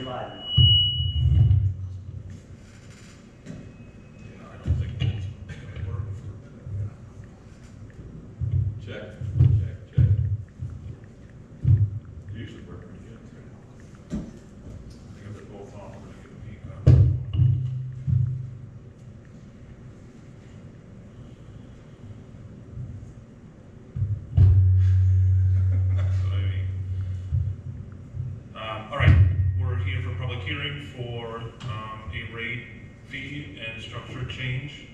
live now. Yeah, I don't think it's gonna work. Check, check, check. Usually work pretty good. I think if they're both on, we're gonna get a feedback. That's what I mean. All right, we're here for public hearing for a rate, fee, and structure change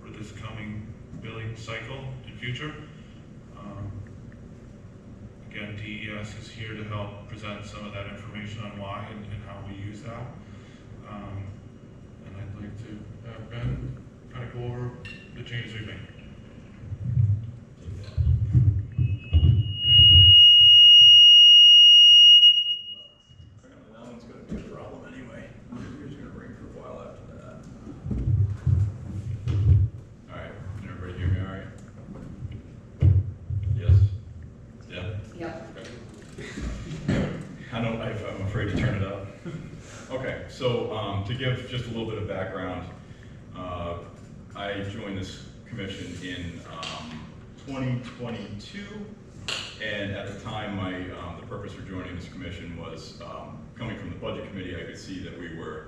for this coming billing cycle in future. Again, DES is here to help present some of that information on why and how we use that. And I'd like to have Ben kind of go over the changes we made. Apparently that one's gonna be a problem anyway. You're just gonna ring for a while after that. All right, can everybody hear me all right? Yes? Yeah? Yep. Okay. I'm afraid to turn it up. Okay, so to give just a little bit of background, I joined this commission in 2022, and at the time, the purpose for joining this commission was coming from the budget committee. I could see that we were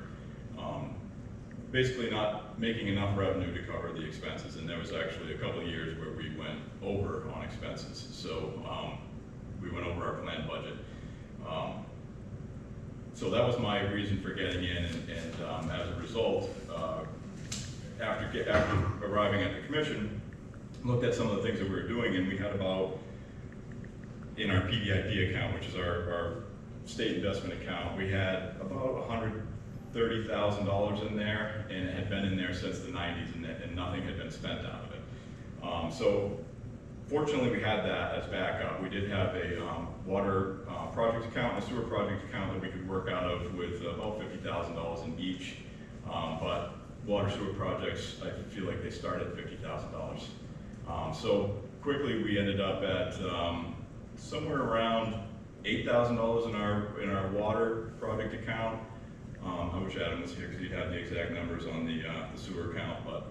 basically not making enough revenue to cover the expenses, and there was actually a couple of years where we went over on expenses. So we went over our planned budget. So that was my reason for getting in, and as a result, after arriving at the commission, looked at some of the things that we were doing, and we had about, in our PDIP account, which is our state investment account, we had about $130,000 in there, and it had been in there since the 90s, and nothing had been spent out of it. So fortunately, we had that as backup. We did have a water project account and a sewer project account that we could work out of with about $50,000 in each. But water sewer projects, I feel like they start at $50,000. So quickly, we ended up at somewhere around $8,000 in our water project account. I wish Adam was here because he'd have the exact numbers on the sewer account, but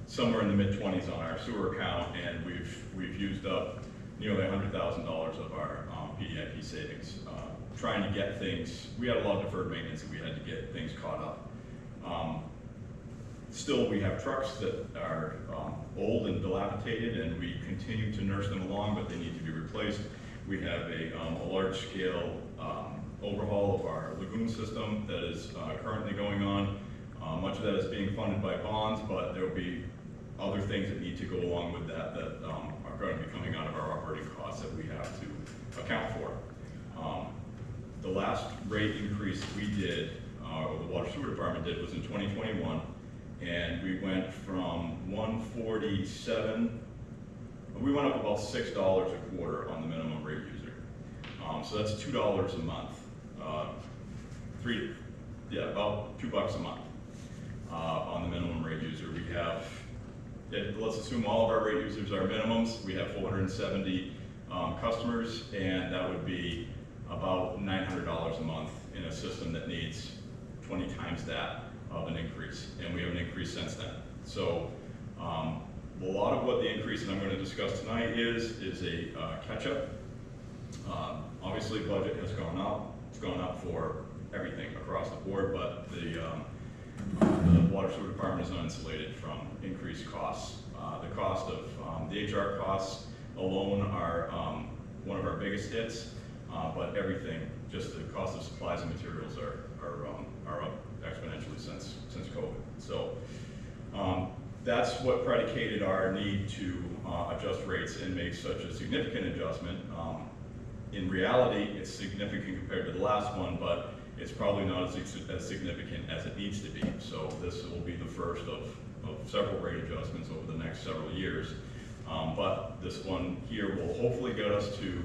somewhere in the mid-20s on our sewer account, and we've used up nearly $100,000 of our PDIP savings, trying to get things. We had a lot of deferred maintenance, and we had to get things caught up. Still, we have trucks that are old and dilapidated, and we continue to nurse them along, but they need to be replaced. We have a large-scale overhaul of our lagoon system that is currently going on. Much of that is being funded by bonds, but there will be other things that need to go along with that are going to be coming out of our operating costs that we have to account for. The last rate increase we did, or the water sewer department did, was in 2021, and we went from 147. We went up about $6 a quarter on the minimum rate user. So that's $2 a month. About $2 a month on the minimum rate user. We have, let's assume all of our rate users are minimums. We have 470 customers, and that would be about $900 a month in a system that needs 20 times that of an increase, and we have an increase since then. So a lot of what the increase that I'm going to discuss tonight is a catch-up. Obviously, budget has gone up. It's gone up for everything across the board, but the water sewer department is uninsulated from increased costs. The cost of the HR costs alone are one of our biggest hits, but everything, just the cost of supplies and materials are up exponentially since COVID. So that's what predicated our need to adjust rates and make such a significant adjustment. In reality, it's significant compared to the last one, but it's probably not as significant as it needs to be. So this will be the first of several rate adjustments over the next several years. But this one here will hopefully get us to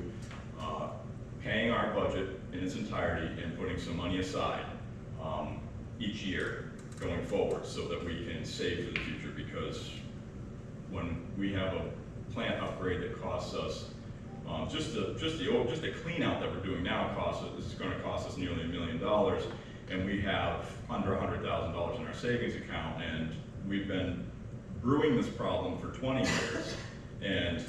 paying our budget in its entirety and putting some money aside each year going forward so that we can save for the future, because when we have a plant upgrade that costs us Just the clean out that we're doing now is going to cost us nearly $1 million, and we have under $100,000 in our savings account, and we've been brewing this problem for 20 years, and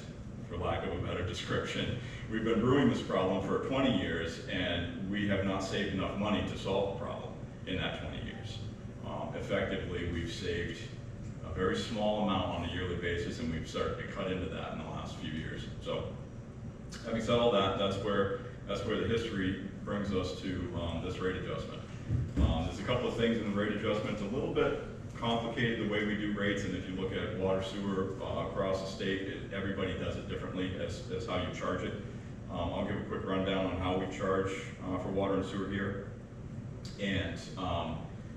for lack of a better description, we've been brewing this problem for 20 years, and we have not saved enough money to solve the problem in that 20 years. Effectively, we've saved a very small amount on a yearly basis, and we've started to cut into that in the last few years. So, having said all that, that's where the history brings us to this rate adjustment. There's a couple of things in the rate adjustment. It's a little bit complicated the way we do rates, and if you look at water, sewer across the state, everybody does it differently as how you charge it. I'll give a quick rundown on how we charge for water and sewer here, and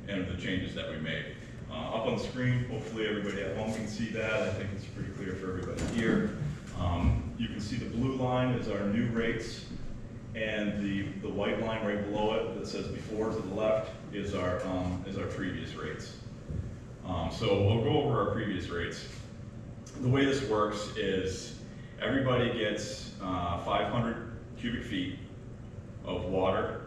the changes that we made. Up on the screen, hopefully everybody at home can see that. I think it's pretty clear for everybody here. You can see the blue line is our new rates, and the white line right below it that says before to the left is our previous rates. So we'll go over our previous rates. The way this works is everybody gets 500 cubic feet of water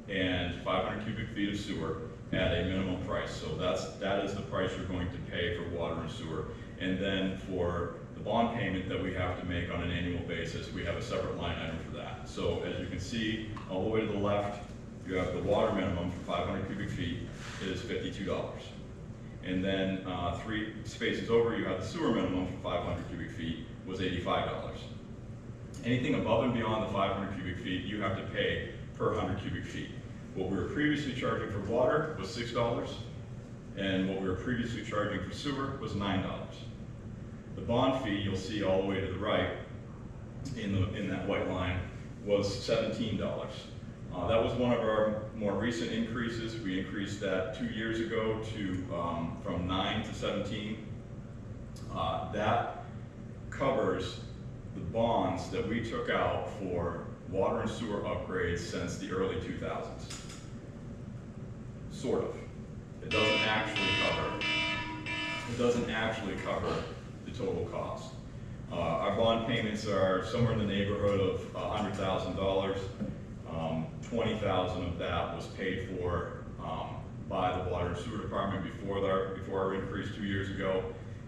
and 500 cubic feet of sewer at a minimum price. So that is the price you're going to pay for water and sewer. And then for the bond payment that we have to make on an annual basis, we have a separate line item for that. So as you can see, all the way to the left, you have the water minimum for 500 cubic feet is $52. And then 3 spaces over, you have the sewer minimum for 500 cubic feet was $85. Anything above and beyond the 500 cubic feet, you have to pay per 100 cubic feet. What we were previously charging for water was $6, and what we were previously charging for sewer was $9. The bond fee, you'll see all the way to the right in that white line, was $17. That was one of our more recent increases. We increased that 2 years ago to from 9 to 17. That covers the bonds that we took out for water and sewer upgrades since the early 2000s. Sort of. It doesn't actually cover the total cost. Our bond payments are somewhere in the neighborhood of $100,000. 20,000 of that was paid for by the water and sewer department before our increase 2 years ago,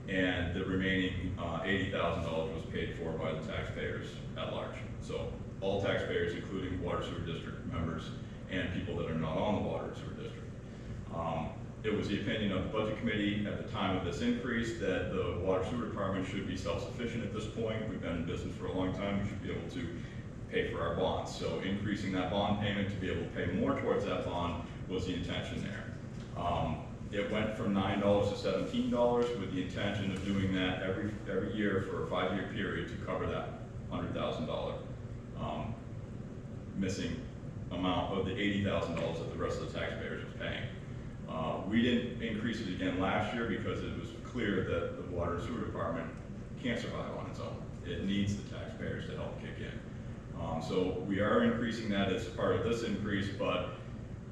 and the remaining $80,000 was paid for by the taxpayers at large. So all taxpayers, including water sewer district members and people that are not on the water and sewer district. It was the opinion of the budget committee at the time of this increase that the water sewer department should be self-sufficient at this point. We've been in business for a long time. We should be able to pay for our bonds. So increasing that bond payment to be able to pay more towards that bond was the intention there. It went from $9 to $17 with the intention of doing that every year for a 5-year period to cover that $100,000 missing amount of the $80,000 that the rest of the taxpayers was paying. We didn't increase it again last year because it was clear that the water and sewer department can't survive on its own. It needs the taxpayers to help kick in. So we are increasing that as part of this increase, but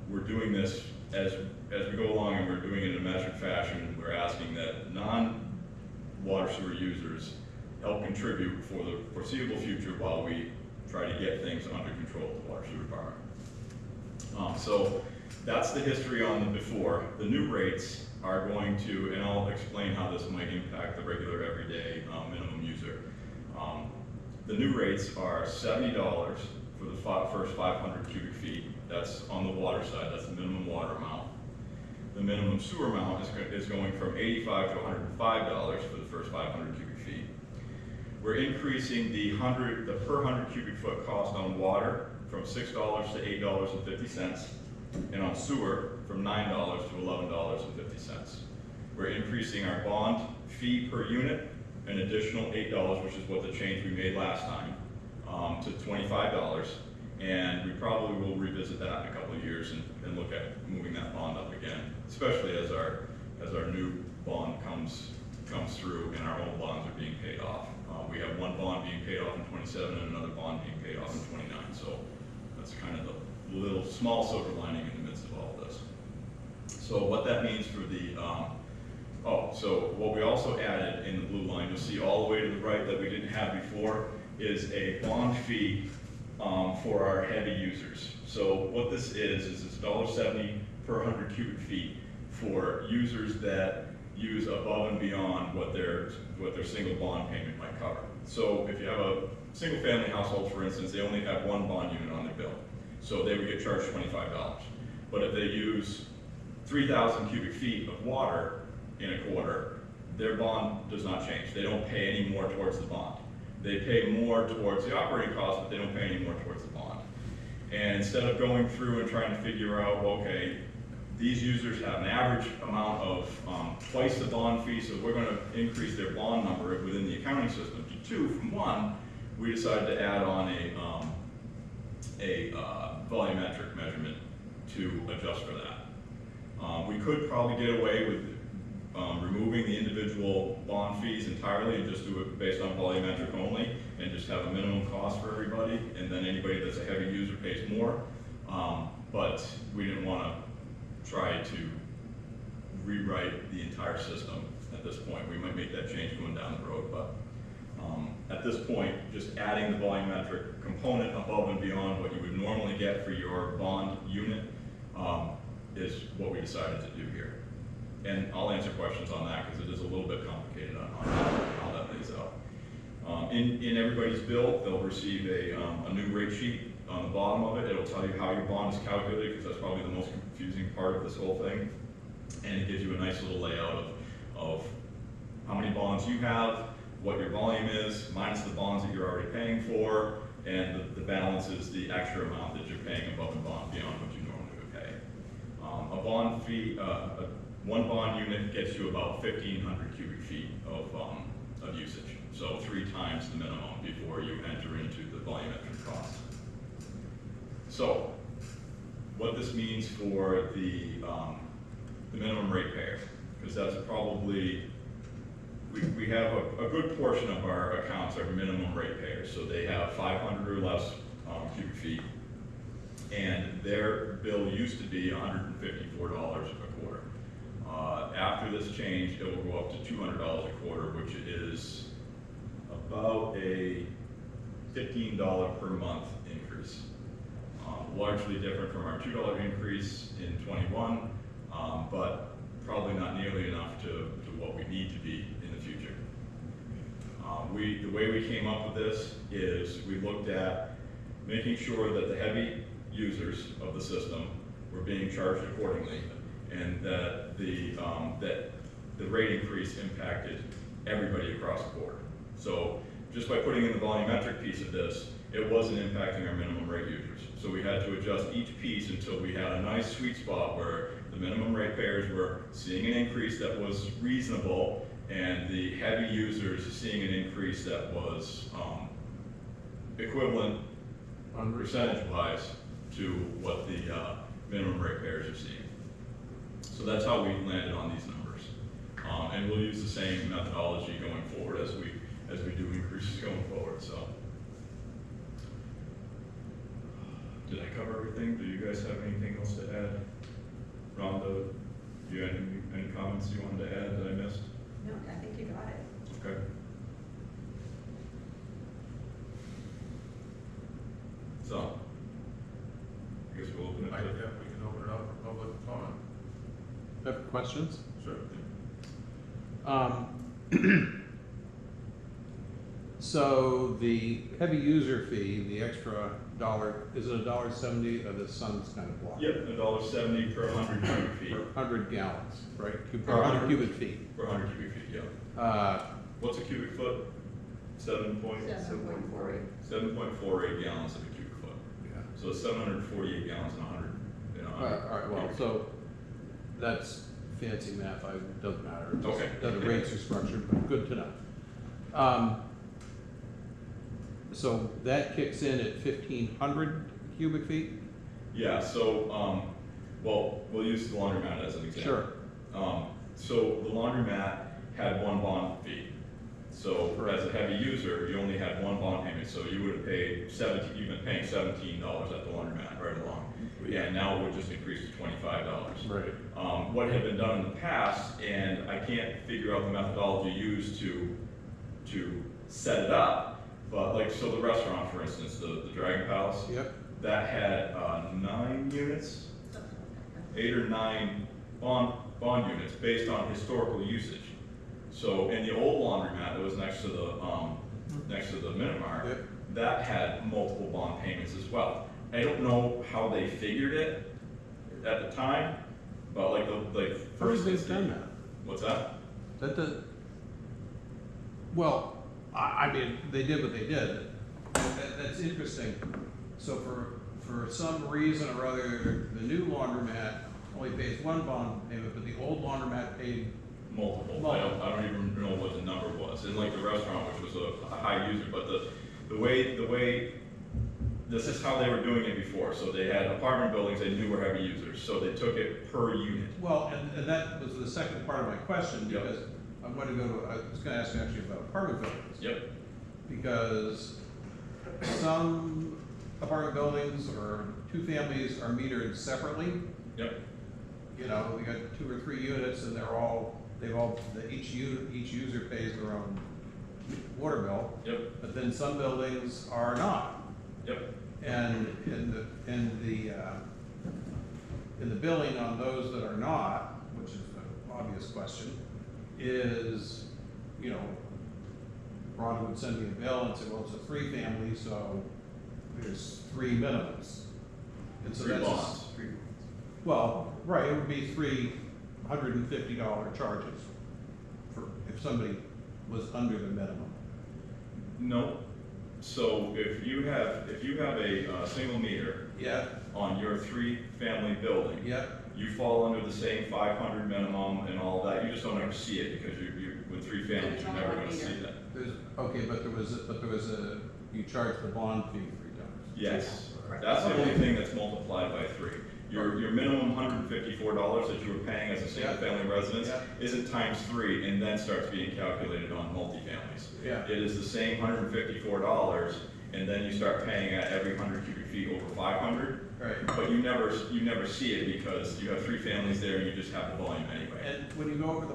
we're doing this as we go along, and we're doing it in a measured fashion. We're asking that non-water sewer users help contribute for the foreseeable future while we try to get things under control of the water sewer department. So that's the history on the before. The new rates are going to, and I'll explain how this might impact the regular everyday minimum user. The new rates are $70 for the first 500 cubic feet. That's on the water side, that's the minimum water amount. The minimum sewer amount is going from $85 to $105 for the first 500 cubic feet. We're increasing the per 100 cubic foot cost on water from $6 to $8.50, and on sewer from $9 to $11.50. We're increasing our bond fee per unit an additional $8, which is what the change we made last time, to $25, and we probably will revisit that in a couple of years and look at moving that bond up again, especially as our new bond comes through and our old bonds are being paid off. We have one bond being paid off in 27 and another bond being paid off in 29, so that's kind of the little small silver lining in the midst of all of this. So what that means for the so what we also added in the blue line, you'll see all the way to the right that we didn't have before, is a bond fee for our heavy users. So what this is it's $1.70 per 100 cubic feet for users that use above and beyond what their single bond payment might cover. So if you have a single family household, for instance, they only have one bond unit on their bill. So they would get charged $25. But if they use 3,000 cubic feet of water in a quarter, their bond does not change. They don't pay any more towards the bond. They pay more towards the operating cost, but they don't pay any more towards the bond. And instead of going through and trying to figure out, okay, these users have an average amount of twice the bond fee, so we're going to increase their bond number within the accounting system to 2 from 1, we decided to add on a volumetric measurement to adjust for that. We could probably get away with removing the individual bond fees entirely and just do it based on volumetric only and just have a minimum cost for everybody, and then anybody that's a heavy user pays more. But we didn't want to try to rewrite the entire system at this point. We might make that change going down the road, but at this point, just adding the volumetric component above and beyond what you would normally get for your bond unit is what we decided to do here. And I'll answer questions on that because it is a little bit complicated on how that lays out. In everybody's bill, they'll receive a new rate sheet on the bottom of it. It'll tell you how your bond is calculated, because that's probably the most confusing part of this whole thing. And it gives you a nice little layout of how many bonds you have, what your volume is, minus the bonds that you're already paying for, and the balance is the extra amount that you're paying above and beyond what you normally would pay. A bond fee, one bond unit gets you about 1,500 cubic feet of usage. So 3 times the minimum before you enter into the volumetric cost. So what this means for the minimum rate payer, because that's probably, we have a good portion of our accounts are minimum rate payers. So they have 500 or less cubic feet, and their bill used to be $154 a quarter. After this change, it will go up to $200 a quarter, which is about a $15 per month increase. Largely different from our $2 increase in '21, but probably not nearly enough to what we need to be in the future. The way we came up with this is we looked at making sure that the heavy users of the system were being charged accordingly, and that the rate increase impacted everybody across the board. So just by putting in the volumetric piece of this, it wasn't impacting our minimum rate users. So we had to adjust each piece until we had a nice sweet spot where the minimum rate payers were seeing an increase that was reasonable, and the heavy users seeing an increase that was equivalent percentage-wise to what the minimum rate payers are seeing. So that's how we landed on these numbers. And we'll use the same methodology going forward as we do increases going forward. So, did I cover everything? Do you guys have anything else to add? Rhonda, do you have any comments you wanted to add that I missed? No, I think you got it. Okay. So, I guess we'll open it Yeah, to. we can open it up for public comment. Have questions? Sure. So the heavy user fee, the extra dollar, is it $1.70? The sun's kind of blocked. Yep, $1.70 per 100 cubic feet. Per 100 gallons, right? Per Per 100 100. cubic feet. Per 100 cubic feet, yeah. What's a cubic foot? 7.48. 7.48 gallons of a cubic foot. Yeah. So 748 gallons in 100. All right, well, so that's fancy math, it doesn't matter. Just Okay. How the rates are structured, but good to know. So that kicks in at 1,500 cubic feet? Yeah, so, well, we'll use the laundromat as an example. Sure. So the laundromat had one bond fee. So as a heavy user, you only had one bond payment, so you would have paid you've been paying $17 at the laundromat right along. Yeah. And now it would just increase to $25. Right. What had been done in the past, and I can't figure out the methodology used to set it up, But like, so the restaurant, for instance, the Dragon Palace, Yep, that had 9 units, 8 or 9 bond units based on historical usage. So in the old laundromat that was next to the Minute Mart, yep. that had multiple bond payments as well. I don't know how they figured it at the time, but like How for have they instance, done that? what's that? That does, well, I mean, they did what they did. That's interesting. So for some reason or other, the new laundromat only pays one bond payment, but the old laundromat paid, Multiple. I don't even know what the number was. And like the restaurant, which was a high user, but the way this is how they were doing it before. So they had apartment buildings they knew were heavy users, so they took it per unit. well, and that was the second part of my question, Yep. because I was gonna ask you actually about apartment buildings. Yep. Because some apartment buildings or two families are metered separately. Yep. You know, we got 2 or 3 units and each user pays their own water bill. Yep. But then some buildings are not. Yep. And in the billing on those that are not, which is an obvious question, is, you know, Ron would send me a bill and say, well, it's a 3 family, so there's 3 minimums. And so 3 that's bonds. well, right, it would be $350 charges for, if somebody was under the minimum. No. So if you have a single meter Yeah, on your 3-family building, yeah, you fall under the same 500 minimum and all that. You just don't ever see it because you with 3 families, you're never going to see that. okay, but there was a, you charge the bond fee $3. Yes, Correct. that's the only thing that's multiplied by 3. Your minimum $154 that you were paying as a single-family residence Yeah. isn't times 3 and then starts being calculated on multifamilies. Yeah. It is the same $154, and then you start paying at every 100 cubic feet over 500. Right. But you never see it because you have 3 families there and you just have the volume anyway. And when you go over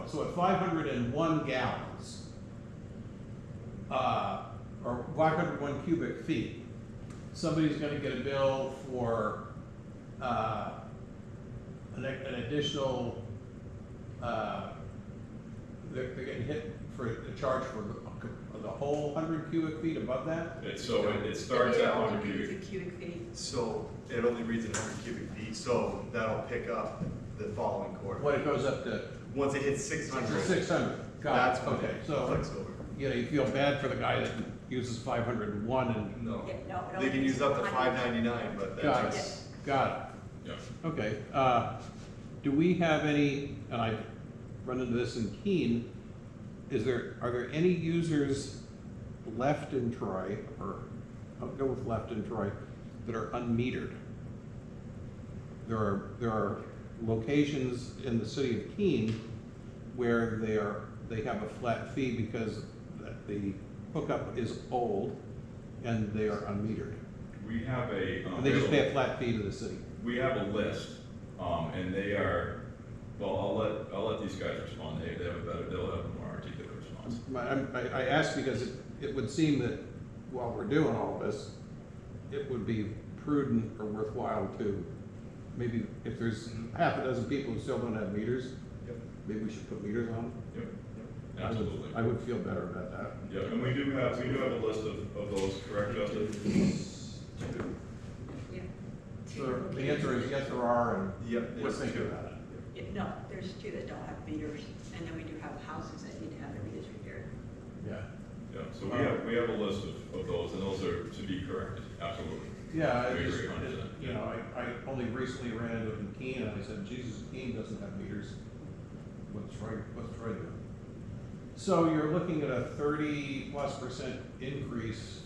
so at 501 gallons, or 501 cubic feet, somebody's gonna get a bill for, an additional, they're getting hit for a charge for the whole 100 cubic feet above that? It starts at 100 cubic. Cubic feet. So it only reads at 100 cubic feet, so that'll pick up the following quarter. When it goes up to Once it hits 600, 600, got that's it, when okay, it so, flicks over. you know, you feel bad for the guy that uses 501 and, No, Yeah, no, it they only can reads use up to 100. 599, but got that's. it, got Yeah. it, okay. Do we have any, and I run into this in Keene, are there any users left in Troy, or I'll go with left in Troy, that are unmetered? There are locations in the city of Keene where they have a flat fee because the hookup is old and they are unmetered. We have And they just pay a flat fee to the city. we have a list, and they are, well, I'll let these guys respond. They'll have a more articulate response. I ask because it would seem that while we're doing all this, it would be prudent or worthwhile to, maybe if there's half a dozen people who still don't have meters, Yep. maybe we should put meters on. Yep, absolutely. I would feel better about that. Yeah, and we do have a list of those, correct, Justin? Yeah. So the answer is yes, there are, and Yep. we're thinking about it. Yeah, no, there's 2 that don't have meters, and then we do have houses that need to have their meters repaired. Yeah. Yeah, so we have a list of those, and those are to be corrected, absolutely. Yeah, I We just, agree 100%. you know, I only recently ran into it in Keene, and I said, Jesus, Keene doesn't have meters. What's Troy doing? So you're looking at a 30+% increase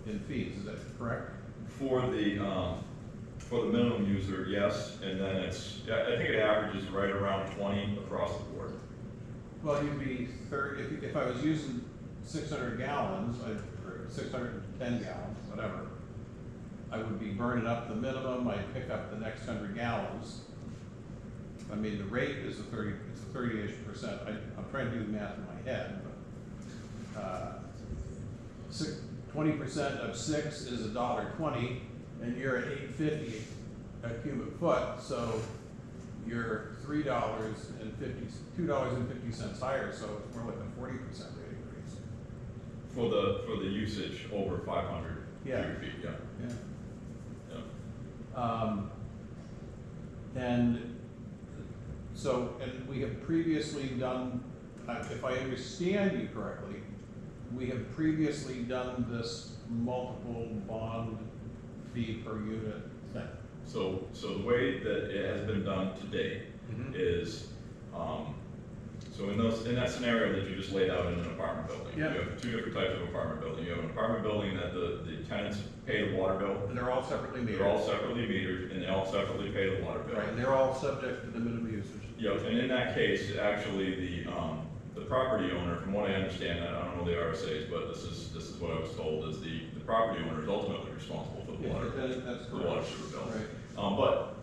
in fees, is that correct? For the minimum user, yes, and then I think it averages right around 20 across the board. Well, you'd be if I was using 600 gallons, or 610 gallons, whatever, I would be burning up the minimum, I'd pick up the next 100 gallons. I mean, the rate is it's a 30-ish%, I'm trying to do the math in my head, but, 20% of 6 is $1.20, and you're at $8.50 a cubic foot, so you're $2.50 higher, so it's more like a 40% rate increase. For the usage over 500 Yeah. cubic feet, yeah. Yeah. Yeah. And so, and we have previously done, if I understand you correctly, we have previously done this multiple bond fee per unit thing. So the way that it has been done to date is, so in that scenario that you just laid out in an apartment building, Yeah. you have two different types of apartment building. You have an apartment building that the tenants pay the water bill. And they're all separately metered. They're all separately metered, and they all separately pay the water bill. Right, and they're all subject to the minimum usage. Yep, and in that case, actually, the property owner, from what I understand, I don't know the RSA's, but this is what I was told, is the property owner is ultimately responsible for the water. That's The water correct. sewer bill. Right. But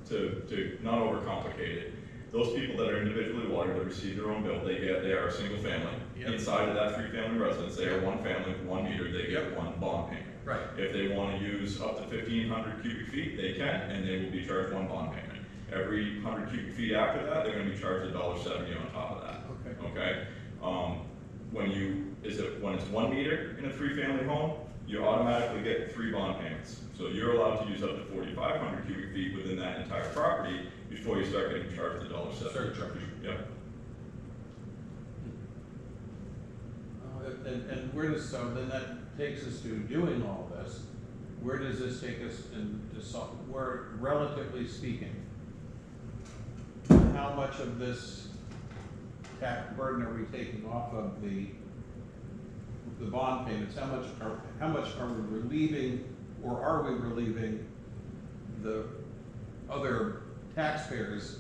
to not overcomplicate it, those people that are individually watered, that receive their own bill, they are a single family. Yep. Inside of that 3-family residence, they are one family, one meter, they get one bond payment. Right. If they want to use up to 1,500 cubic feet, they can, and they will be charged one bond payment. Every 100 cubic feet after that, they're gonna be charged $1.70 on top of that. Okay. Okay? When it's 1 meter in a 3-family home, you automatically get 3 bond payments. So you're allowed to use up to 4,500 cubic feet within that entire property before you start getting charged the $1.70. Surcharge. Yep. And where does, so then that takes us to doing all this, where does this take us where, relatively speaking, how much of this tax burden are we taking off of the bond payments? How much are we relieving, or are we relieving the other taxpayers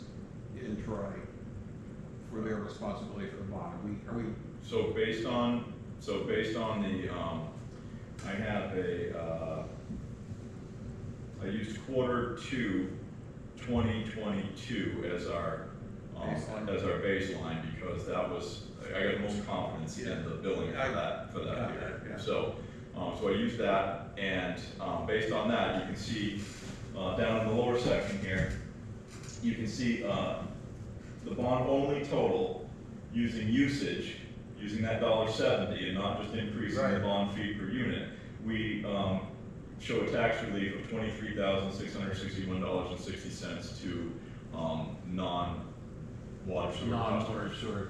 in Troy for their responsibility for the bond? Are we So based on the, I have I used Q2 2022 as our baseline, because that was, I got the most confidence in the billing for that period. Yeah. So I used that, and based on that, you can see down in the lower section here, you can see the bond only total using usage, using that $1.70 and not just increasing the Right. bond fee per unit. We show a tax relief of $23,661.60 to non-water sewer non-water customers. sewer?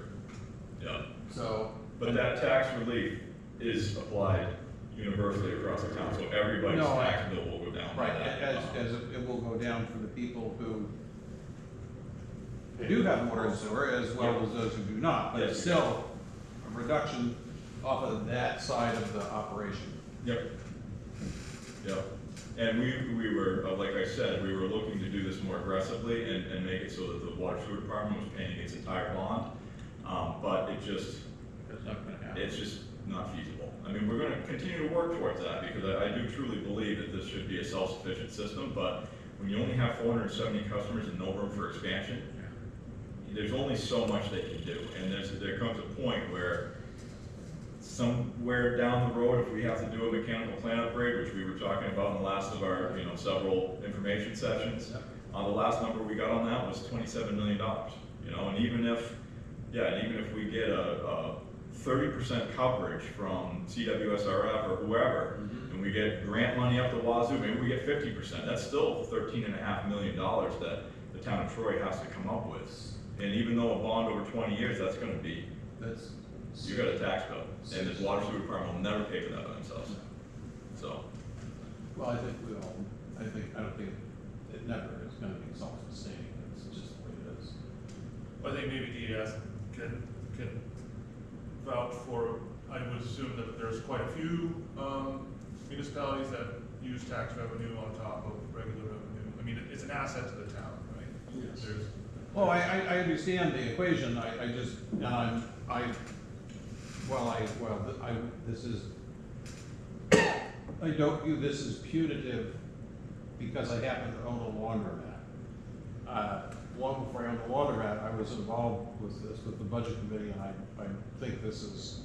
Yeah, So. but that tax relief is applied universally across the town, so everybody's No, tax bill will go down by Right, that. as it will go down for the people who do have water and sewer, as well as those who do not, but Yes. it's still a reduction off of that side of the operation. Yep. Yep. And we were, like I said, we were looking to do this more aggressively and make it so that the water sewer department was paying its entire bond. But That's not gonna happen. it's just not feasible. I mean, we're gonna continue to work towards that, because I do truly believe that this should be a self-sufficient system, but when you only have 470 customers and no room for expansion, there's only so much they can do, and there comes a point where somewhere down the road, if we have to do a mechanical plant upgrade, which we were talking about in the last of our, several information sessions, the last number we got on that was $27 million, and even if we get a 30% coverage from CWSRF or whoever, and we get grant money up the wazoo, maybe we get 50%, that's still $13.5 million that the town of Troy has to come up with. And even though a bond over 20 years, that's gonna be, you got a tax bill, and this water sewer department will never pay for that by themselves. So, Well, I don't think it never is gonna be self-sustaining, it's just the way it is. I think maybe DES can vouch for, I would assume that there's quite a few municipalities that use tax revenue on top of regular revenue. I mean, it's an asset to the town, right? Yes. There's, Well, I understand the equation, I don't view this as punitive because I happen to own a laundromat. long before I owned the laundromat, I was involved with this, with the budget committee, and I think this is,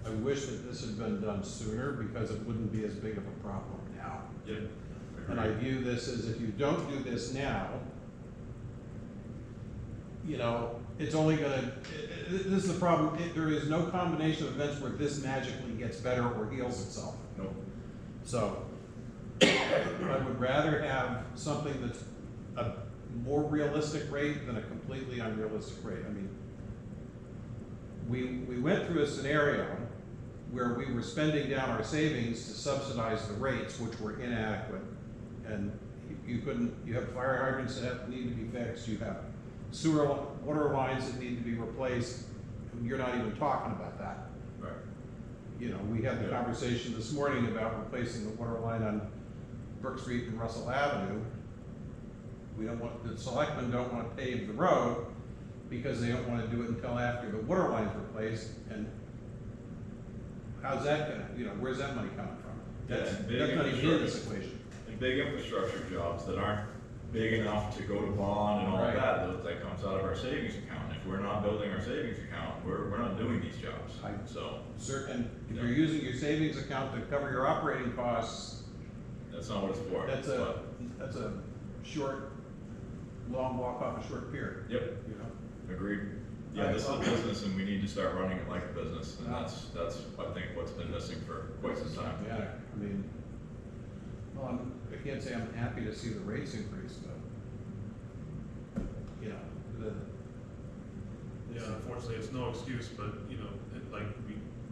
I wish that this had been done sooner, because it wouldn't be as big of a problem now. Yeah. And I view this as, if you don't do this now, you know, it's only gonna, this is the problem, there is no combination of events where this magically gets better or heals itself. Nope. So, I would rather have something that's a more realistic rate than a completely unrealistic rate. I mean, we went through a scenario where we were spending down our savings to subsidize the rates, which were inadequate. And you couldn't, you have fire hydrants that need to be fixed, you have water lines that need to be replaced, and you're not even talking about that. Right. You know, we had the Yeah. conversation this morning about replacing the water line on Brook Street and Russell Avenue. We don't want, the selectmen don't want to pave the road because they don't want to do it until after the water line's replaced, and how's that gonna, you know, where's that money coming from? That's Yeah, big not even in this infrastructure. equation. And big infrastructure jobs that aren't big enough to go to bond and all Right. that comes out of our savings account. If we're not building our savings account, we're not doing these jobs, so And if you're using your savings account to cover your operating costs, that's not what it's for. that's a short, long walk off a short pier, Yep, you know? agreed. Yeah, Right, this is a well- business and we need to start running it like a business, and Yeah. that's, I think, what's been missing for quite some time. Yeah, I mean, well, I can't say I'm happy to see the rates increase, but, you know, Yeah, unfortunately, it's no excuse, but, you know, like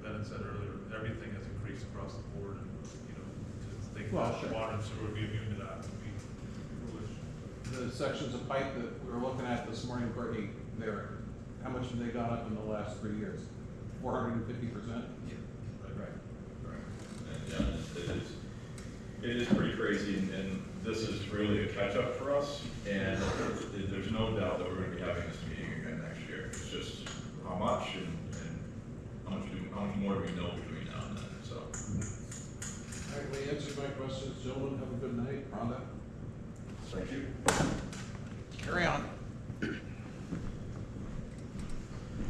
Ben had said earlier, everything has increased across the board, and, you know, to think Well, that sure. water and sewer would be immune to that would be foolish. the sections of pipe that we were looking at this morning, Courtney, how much have they gone up in the last 3 years? 450%? Right. Right. And yeah, it is pretty crazy, and this is really a catch-up for us, and there's no doubt that we're gonna be having this meeting again next year. It's just how much and how much more do we know between now and then, so. All right, well, you answered my questions, gentlemen, have a good night, Rhonda. Thank you. Carry on.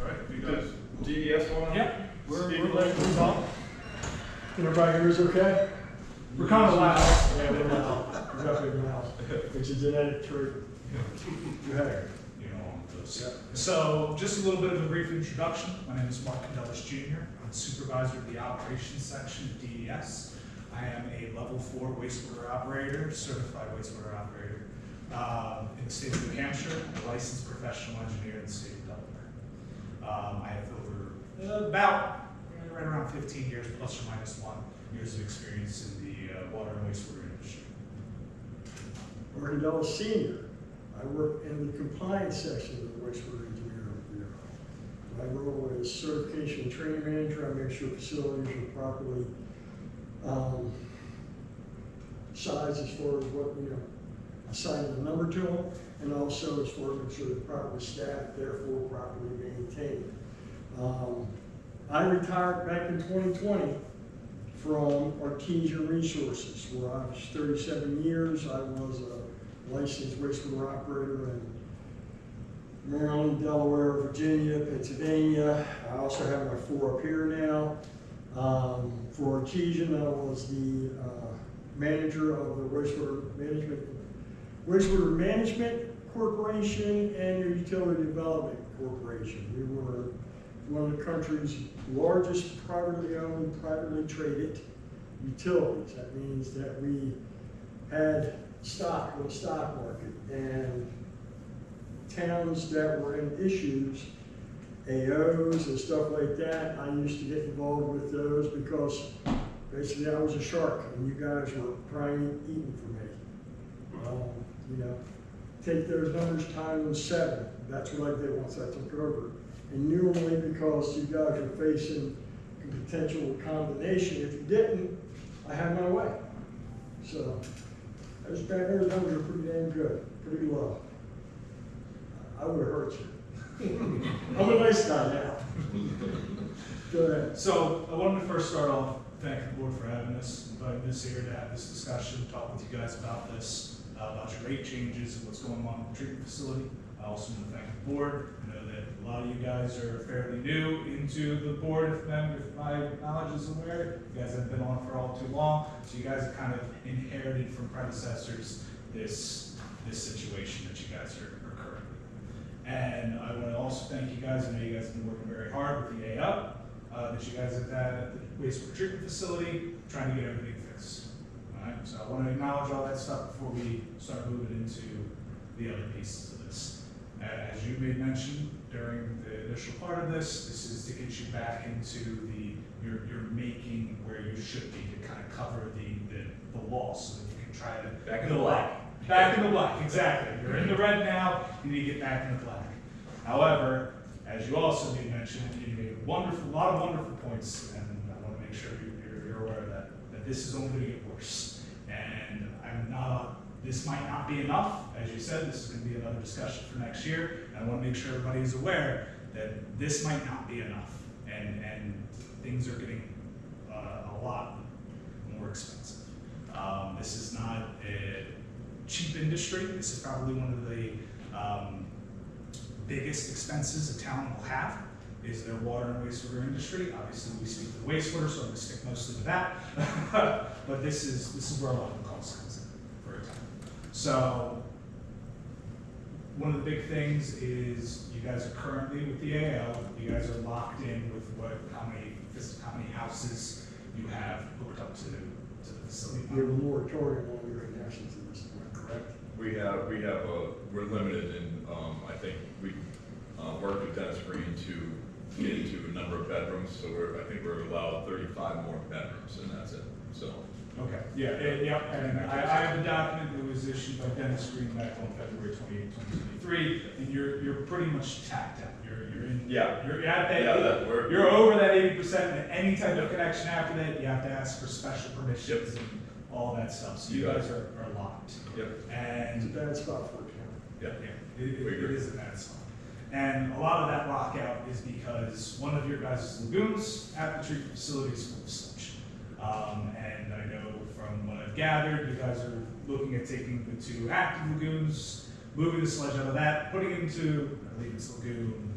All right, you guys, DES one? Yep, we're Steve, ready to talk. Can everybody hear us okay? We're kind of loud. Yeah, we're loud. We got big mouths. It's a genetic trait. Go ahead. So, just a little bit of a brief introduction. My name is Mark Candelas Jr. I'm supervisor of the operations section of DES. I am a level 4 wastewater operator, certified wastewater operator in the state of New Hampshire, a licensed professional engineer in the state of Delaware. I have over about right around 15 years, plus or minus 1 years of experience in the water and wastewater industry. Mark Candelas Senior. I work in the compliance section of the wastewater engineering bureau. My role is certification and training manager. I make sure facilities are properly sized as far as what, assigning the number to them, and also as far as making sure they're properly staffed, therefore properly maintained. I retired back in 2020 from Artesian Resources, where I was 37 years. I was a licensed wastewater operator in Maryland, Delaware, Virginia, Pennsylvania. I also have my 4 up here now. For Artesian, I was the manager of the Wastewater Management Corporation and the Utility Development Corporation. We were one of the country's largest privately owned, privately traded utilities. That means that we had stock on the stock market, and towns that were in issues, AOs and stuff like that, I used to get involved with those because basically I was a shark and you guys were prime eating for me. Take those numbers times 7, that's what I did once I took over. And normally because you guys were facing a potential combination, if you didn't, I had my way. So those numbers are pretty damn good, pretty low. I would have hurt you. I'm a nice guy now. Go ahead. So I wanted to first start off thanking the board for having us, inviting us here to have this discussion, talk with you guys about this, about your rate changes and what's going on in the treatment facility. I also want to thank the board. I know that a lot of you guys are fairly new into the board, if my knowledge is aware. You guys haven't been on for all too long, so you guys have kind of inherited from predecessors this situation that you guys are currently in. And I want to also thank you guys. I know you guys have been working very hard with the AO that you guys have had at the wastewater treatment facility, trying to get everything fixed. All right, so I want to acknowledge all that stuff before we start moving into the other pieces of this. As you made mention during the initial part of this is to get you back into your making where you should be to kind of cover the loss so that you can try to Back in the black. Back in the black, exactly. You're in the red now, you need to get back in the black. However, as you also did mention, you made a lot of wonderful points, and I want to make sure you're aware of that this is only going to get worse. And this might not be enough. As you said, this is going to be another discussion for next year. And I want to make sure everybody is aware that this might not be enough, and things are getting a lot more expensive. This is not a cheap industry. This is probably one of the biggest expenses a town will have is their water and wastewater industry. Obviously, we speak to the wastewater, so I'm going to stick mostly to that. But this is where a lot of the cost comes in for a town. So one of the big things is you guys are currently with the AL. You guys are locked in with how many houses you have hooked up to the facility. We have a moratorium on your connections at this point, correct? We're limited in, I think we worked with Dennis Green to get into a number of bedrooms, so I think we're allowed 35 more bedrooms, and that's it, so. Okay, yeah, and I have a document that was issued by Dennis Green back on February 28, 2023, and you're pretty much tapped out. You're in. Yeah. You're at that. Yeah, you're over that 80%, and any type of connection after that, you have to ask for special permissions and all that stuff. So you guys are locked. Yep. It's a And bad spot for a county. Yeah. it is a bad spot. And a lot of that lockout is because one of your guys' lagoons at the treatment facility is full of sludge. And I know from what I've gathered, you guys are looking at taking the 2 active lagoons, moving the sludge out of that, putting it into, I believe it's Lagoon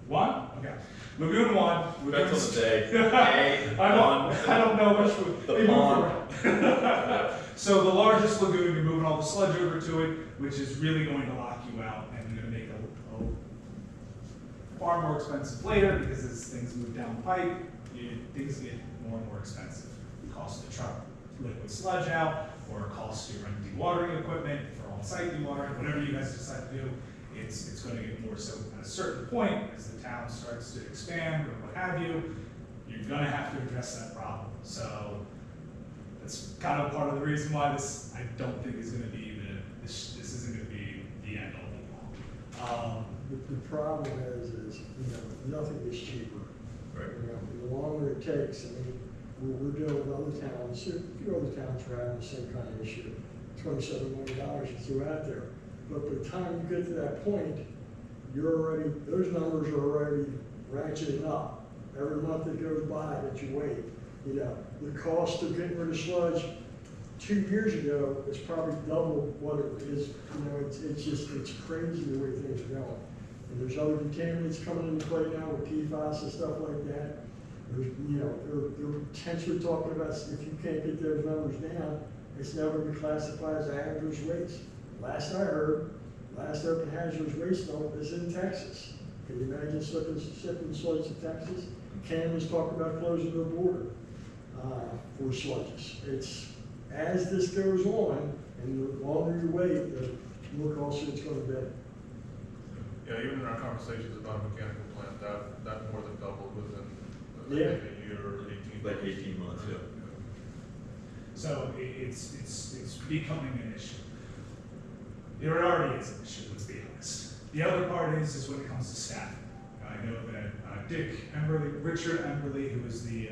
1? Okay. Lagoon 1. Depends on the day. I don't know which one. The They move pond. around. So the largest lagoon, you're moving all the sludge over to it, which is really going to lock you out and going to make a far more expensive later because as things move down the pipe, things get more and more expensive. It costs to truck liquid sludge out, or it costs to rent dewatering equipment for on-site dewatering, whatever you guys decide to do, it's going to get more. So at a certain point, as the town starts to expand or what have you, you're going to have to address that problem. So that's kind of part of the reason why this, I don't think is going to be this isn't going to be the end all. The problem is, nothing is cheaper. Right. The longer it takes, I mean, we're dealing with other towns, a few other towns are having the same kind of issue. $27 million you threw out there. But by the time you get to that point, those numbers are already ratcheting up. Every month that goes by that you wait, the cost of getting rid of sludge 2 years ago is probably double what it is. It's crazy the way things are going. And there's other contaminants coming into play now with PFAS and stuff like that. They're potentially talking about if you can't get those numbers down, it's never going to be classified as a hazardous waste. Last I heard, last open hazardous waste dump is in Texas. Can you imagine shipping sludge to Texas? Canada's talking about closing their border for sludges. As this goes on, and the longer you wait, the more costly it's going to be. Yeah, even in our conversations about a mechanical plant, that more than doubled within Yeah. maybe a year or 18 months. Like 18 months, yeah. So it's becoming an issue. It already is an issue, let's be honest. The other part is when it comes to staffing. I know that Richard Emberley, who is the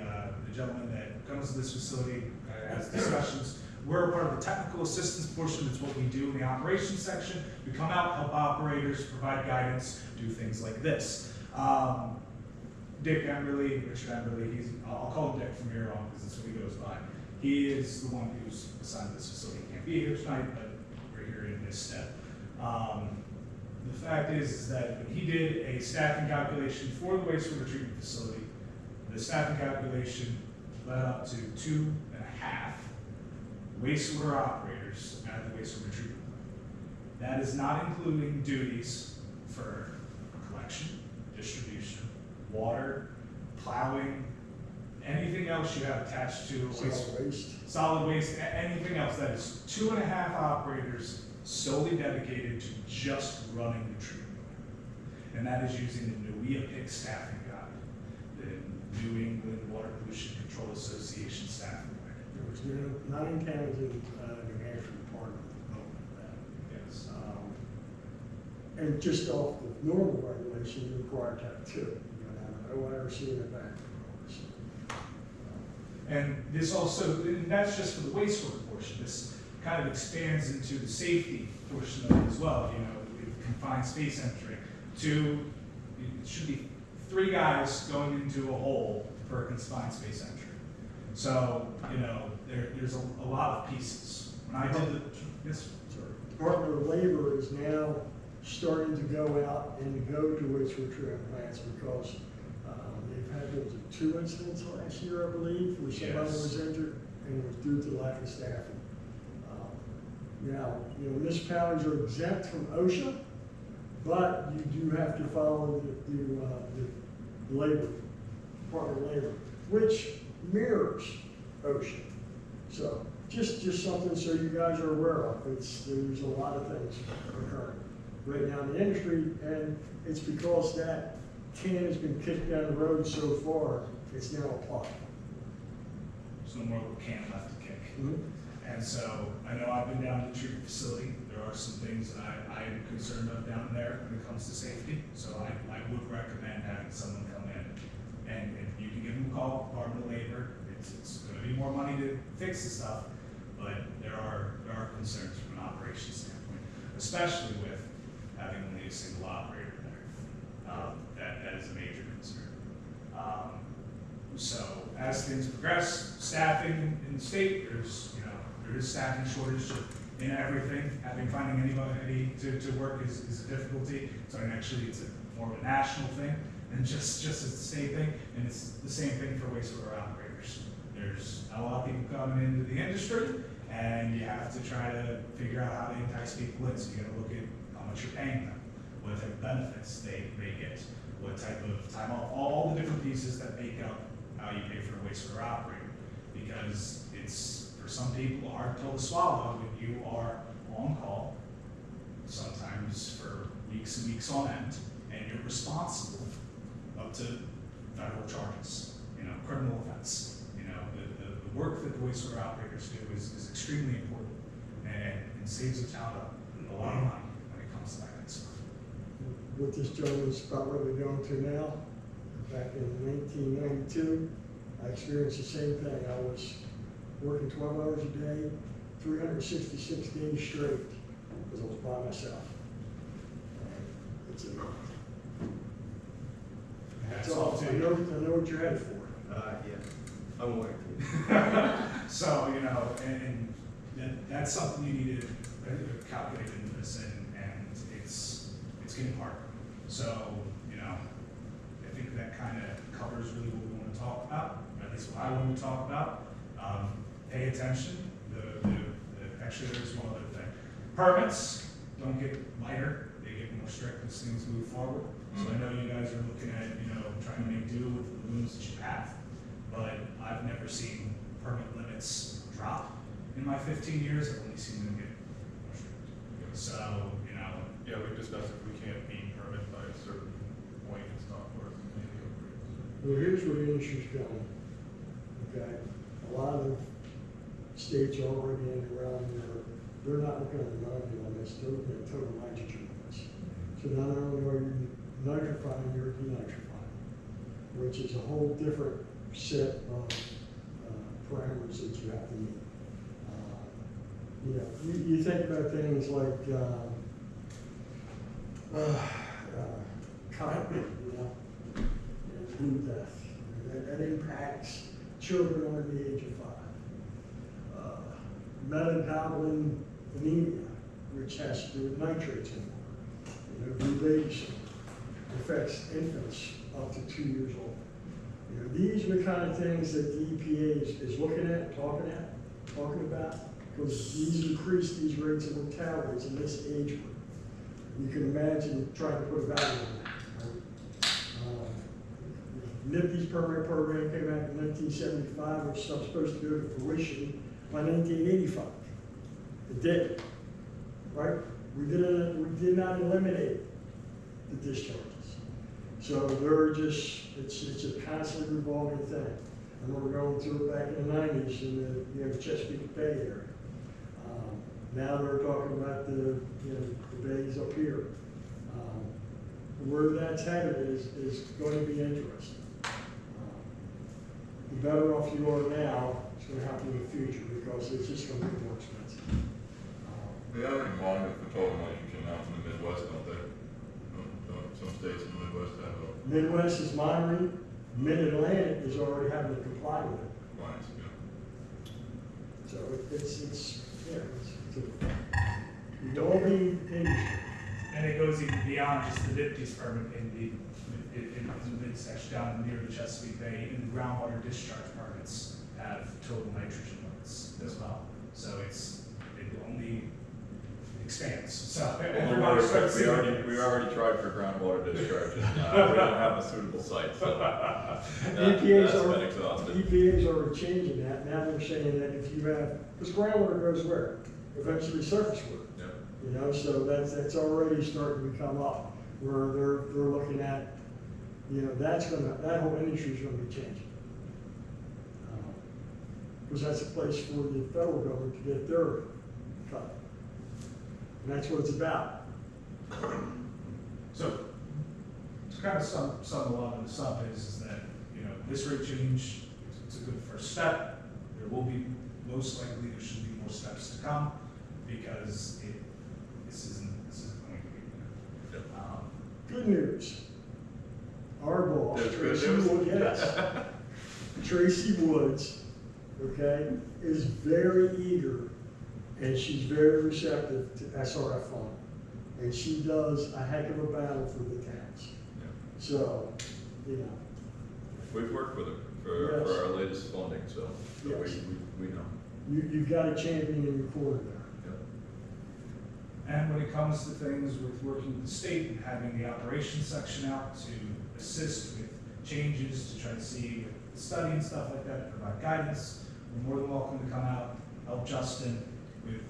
gentleman that comes to this facility, has discussions. We're a part of the technical assistance portion. That's what we do in the operations section. We come out, help operators, provide guidance, do things like this. Dick Emberley, Richard Emberley, I'll call him Dick from here on because that's what he goes by. He is the one who's assigned this facility. He can't be here tonight, but we're here in his stead. the fact is that when he did a staffing calculation for the wastewater treatment facility, the staffing calculation led up to 2.5 wastewater operators at the wastewater treatment plant. That is not including duties for collection, distribution, water, plowing, anything else you have attached to a Solid waste. solid waste, anything else. That is 2.5 operators solely dedicated to just running the treatment plant. And that is using the NUIA PIC staffing guide, the New England Water Pollution Control Association staffing guide. There was 9 counties in New Hampshire part of that. Yes. And just off the normal regulation, you require Type 2. I don't ever see it back. And this also, and that's just for the wastewater portion. This kind of expands into the safety portion of it as well. You know, with confined space entry. It should be 3 guys going into a hole for a confined space entry. So, you know, there's a lot of pieces. When I did the, yes, Sorry. Department of Labor is now starting to go out and go to wastewater treatment plants because they've had, what was it, 2 incidents last year, I believe, where somebody Yes. was injured, and it was due to lack of staffing. Now, you know, municipalities are exempt from OSHA, but you do have to follow the labor, Department of Labor, which mirrors OSHA. So, just something so you guys are aware of. There's a lot of things occurring right now in the industry, and it's because that can has been kicked down the road so far, it's now applied. there's no more can left to kick. And so, I know I've been down to the treatment facility. There are some things that I am concerned of down there when it comes to safety. So I would recommend having someone come in and you can give them a call, Department of Labor. It's gonna be more money to fix the stuff, but there are concerns from an operations standpoint, especially with having only a single operator there. That is a major concern. So as things progress, staffing in the state, there is staffing shortage in everything. Finding anybody to work is a difficulty. So actually it's more of a national thing and just it's the same thing. And it's the same thing for wastewater operators. There's not a lot of people coming into the industry and you have to try to figure out how to entice people in. So you gotta look at how much you're paying them, what type of benefits they get, what type of time off, all the different pieces that make up how you pay for a wastewater operator. Because it's, for some people, a hard pill to swallow when you are on call, sometimes for weeks and weeks on end, and you're responsible up to federal charges, criminal offense. The work that the wastewater operators do is extremely important and saves the town a lot of money when it comes to that kind of stuff. What this gentleman's about ready to go into now, back in 1992, I experienced the same thing. I was working 12 hours a day, 366 days straight, because I was by myself. It's a That's all to I you. know what you're headed for. Yeah, I'm aware. So, and that's something you need to calculate into this, and it's getting harder. So, I think that kind of covers really what we want to talk about, at least what I want to talk about. Pay attention. Actually, there's one other thing. Permits don't get lighter, they get more strict as things move forward. So I know you guys are looking at, trying to make do with the limits that you have, but I've never seen permit limits drop in my 15 years. I've only seen them get more strict. So, Yeah, we discussed if we can't meet permit by a certain point, it's not worth any upgrades. Well, here's where the industry's going. Okay, a lot of states are already in around there. They're not looking at the money limits, they're looking at total nitrogen limits. So not only are you nitrifying, you're denitrifying, which is a whole different set of parameters that you have to meet. You think about things like cotton, and blue death. That impacts children under the age of 5. Metagoblin anemia, which has to do with nitrates in water. Rubation affects infants up to 2 years old. These are the kind of things that the EPA is looking at, talking about, because these increase these rates of mortalities in this age group. You can imagine trying to put a value on that. Right? NIPTE's permit program came out in 1975, which is supposed to go to fruition by 1985. It did, right? We did not eliminate the discharges. So they're just, it's a constantly revolving thing. And we're going through it back in the 90s in the Chesapeake Bay area. Now they're talking about the bays up here. Where that's headed is going to be interesting. The better off you are now, it's going to help you in the future because it's just going to be more expensive. They already monitor for total nitrogen now in the Midwest, don't they? Some states in the Midwest have a Midwest is monitoring. Mid-Atlantic is already having to comply with it. compliance, yeah. So it's a evolving industry. And it goes even beyond just the NIPTE's permit in the midsection down near the Chesapeake Bay, and the groundwater discharge permits have total nitrogen limits as well. So it only expands. So everybody starts we already tried for groundwater discharge. We don't have a suitable site, so that's been exhausted. EPA's already changing that. Now they're saying that if you have, because groundwater goes where? Eventually surface water. Yep. So that's already starting to come up where they're looking at, that whole industry's gonna be changing. Because that's a place for the federal government to get their cut. And that's what it's about. So, to kind of sum a lot of this up is that, this rate change, it's a good first step. There will be, most likely, there should be more steps to come because this isn't going to be. Good news. Our boss, There's good Tracy news? Woods, yes. Tracy Woods, okay, is very eager and she's very receptive to SRF funding. And she does a heck of a battle for the towns. Yeah. So, We've worked with her for Yes. our latest funding, so Yes. we know. you've got a champion in your corner there. And when it comes to things with working with the state and having the operations section out to assist with changes, to try to see with the study and stuff like that, provide guidance, we're more than welcome to come out, help Justin with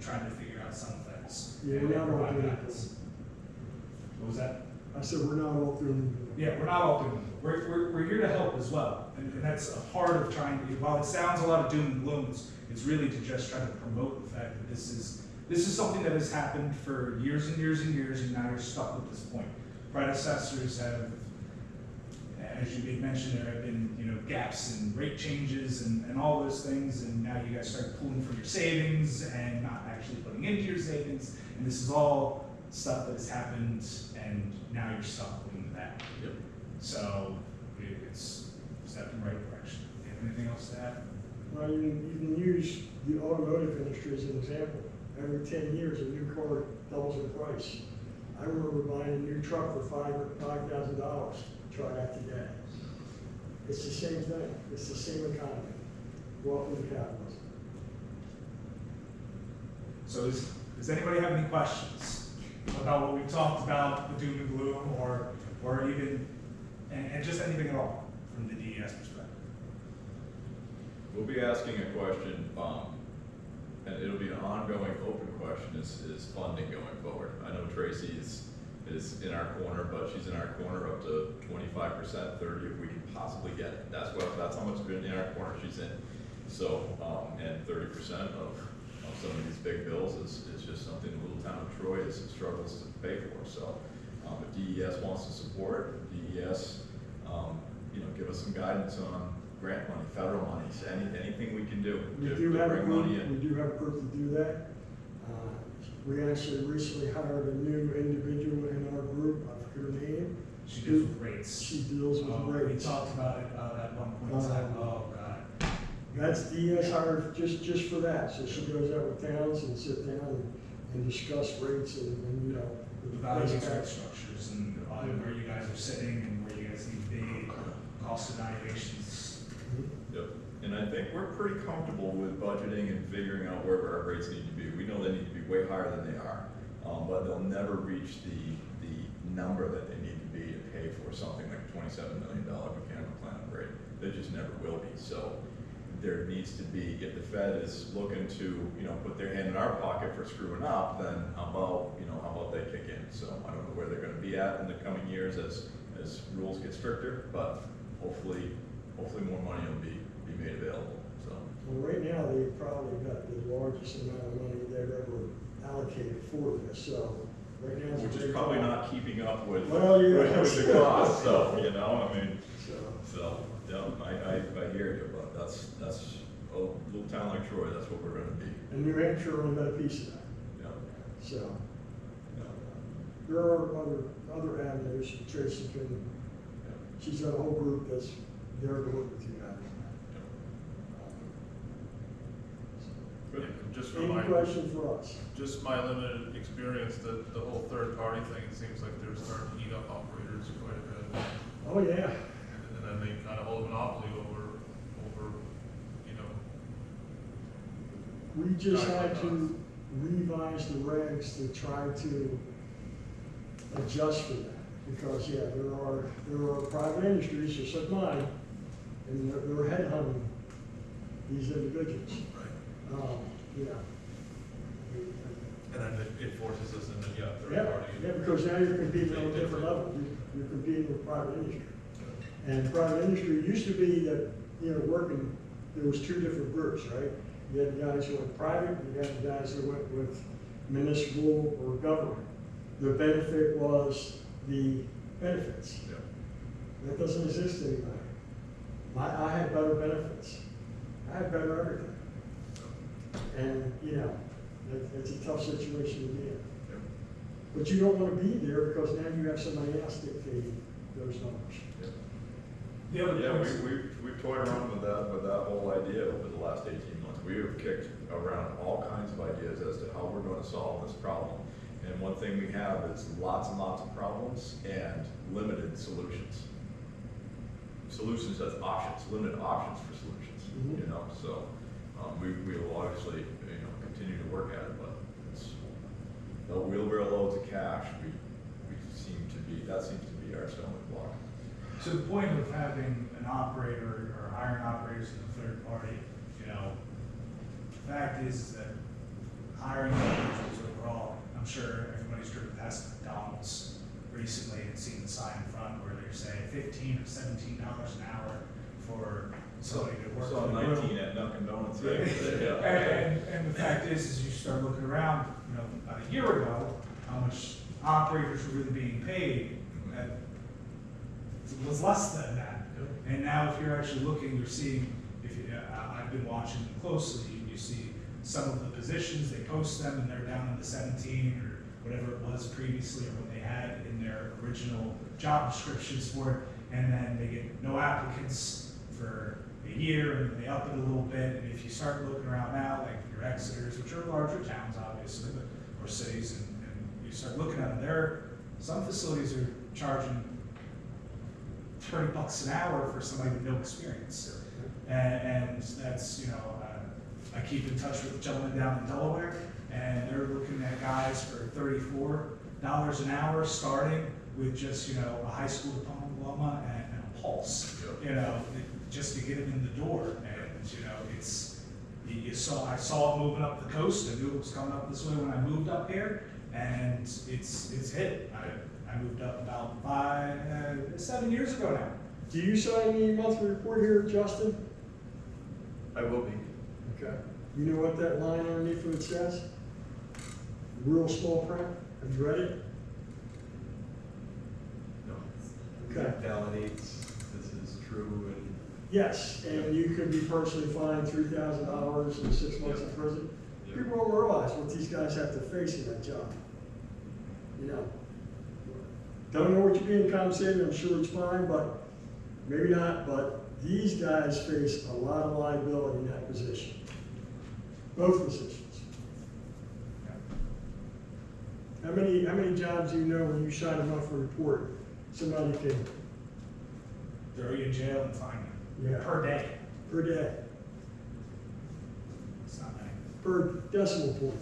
trying to figure out some things. Yeah, and we're not all provide doing it. guidance. What was that? I said, we're not all doing Yeah, we're not all doom and gloom. We're here to help as well. And that's a part of trying to, while it sounds a lot of doom and gloom, it's really to just try to promote the fact that this is something that has happened for years and years and years, and now you're stuck with this point. Predecessors have, as you did mention, there have been, gaps in rate changes and all those things, and now you guys start pulling from your savings and not actually putting into your savings, and this is all stuff that has happened, and now you're stuck with that. Yep. So it's a step in the right direction. Do you have anything else to add? Well, you can use the automotive industry as an example. Every 10 years, a new car doubles in price. I remember buying a new truck for $5,000. Try that today. It's the same thing. It's the same economy. Welcome to capitalism. So does anybody have any questions about what we talked about, the doom and gloom, or even, and just anything at all from the DES perspective? We'll be asking a question, and it'll be an ongoing open question, is funding going forward. I know Tracy is in our corner, but she's in our corner up to 25%, 30 if we can possibly get it. That's how much in our corner she's in. So, and 30% of some of these big bills is just something the little town of Troy struggles to pay for. So, if DES wants to support, DES, give us some guidance on grant money, federal monies, anything we can do We to do have a bring group. money in. We do have a group to do that. We actually recently hired a new individual in our group. I forget her name. She deals with rates. She deals with We rates. talked about it at one point in time. Oh, God. That's DES hired just for that. So she goes out with towns and sit down and discuss rates and, you know. Evaluate rate structures and where you guys are sitting and where you guys need to be, cost evaluations. Yep, and I think we're pretty comfortable with budgeting and figuring out where our rates need to be. We know they need to be way higher than they are, but they'll never reach the number that they need to be to pay for something like a $27 million mechanical plant upgrade. They just never will be. So there needs to be, if the Fed is looking to, you know, put their hand in our pocket for screwing up, then how about they kick in? So I don't know where they're going to be at in the coming years as rules get stricter, but hopefully more money will be made available. So. Well, right now, they've probably got the largest amount of money they've ever allocated for this, so right now. Which is probably not keeping up with, Well, yeah. with the cost, so, you know, I mean, So, yeah, I hear you, but that's a little town like Troy, that's what we're gonna be. and New Hampshire only got a piece of that, Yeah. so. There are other avenues, Tracy can, she's got a whole group that's there to work with you guys. Good. And just for Any my, question for us? just my limited experience, the whole third party thing, it seems like they're starting to eat up operators quite a bit. Oh, yeah. And then they kind of hold a monopoly over, you know. We just Guys had like to revise the regs to try to adjust for that. Because, yeah, there are private industries, just like mine, and they're headhunting these individuals. Right. Yeah. And then it forces us into, third Yeah, party. yeah, because now you're competing on a different level. You're competing with private industry. And private industry used to be that, you know, working, there was two different groups, right? You had the guys who went private, and you had the guys who went with municipal or government. The benefit was the benefits. Yeah. That doesn't exist anymore. I had better benefits. I had better everything. And, you know, it's a tough situation to be in. Yeah. But you don't want to be there because now you have somebody else dictating those numbers. The other Yeah, points- we've toyed around with that whole idea over the last 18 months. We have kicked around all kinds of ideas as to how we're going to solve this problem. And one thing we have is lots and lots of problems and limited solutions. Solutions as options, limited options for solutions, Mhm. you know, so we will obviously, you know, continue to work at it, but it's, the wheelbarrow loads of cash, that seems to be our stumbling block. To the point of having an operator or hiring operators in the third party, you know, the fact is that hiring individuals overall, I'm sure everybody's driven past McDonald's recently and seen the sign in front where they're saying $15 or $17 an hour for somebody to work. Saw in the room. 19 at Dunkin' Donuts. Right. Yeah. And the fact is you start looking around, you know, about a year ago, how much operators were really being paid, that was less than that. And now if you're actually looking, you're seeing, I've been watching them closely, you see some of the positions, they post them and they're down in the 17 or whatever it was previously or what they had in their original job descriptions for it, and then they get no applicants for a year and they up it a little bit. And if you start looking around now, like your Exeters, which are larger towns obviously, or cities, and you start looking at them, some facilities are charging $30 an hour for somebody with no experience. And that's, you know, I keep in touch with a gentleman down in Delaware, and they're looking at guys for $34 an hour, starting with just, you know, a high school diploma and a pulse, you know, just to get them in the door. And, you know, I saw it moving up the coast. I knew it was coming up this way when I moved up here, and it's hit. I moved up about 7 years ago now. Do you sign the monthly report here, Justin? I will be. Okay. You know what that line underneath of it says? Real small print? Have you read it? No. Okay. That validates this is true and. Yes, and you could be personally fined $3,000 and 6 months in prison. Yeah. People don't realize what these guys have to face in that job. You know, don't know what you're being compensated, I'm sure it's fine, but maybe not, but these guys face a lot of liability in that position. Both positions. How many jobs do you know when you sign them up for a report, somebody can, Throw you in jail and fine you. Yeah. Per day. per day, It's not many. per decimal point?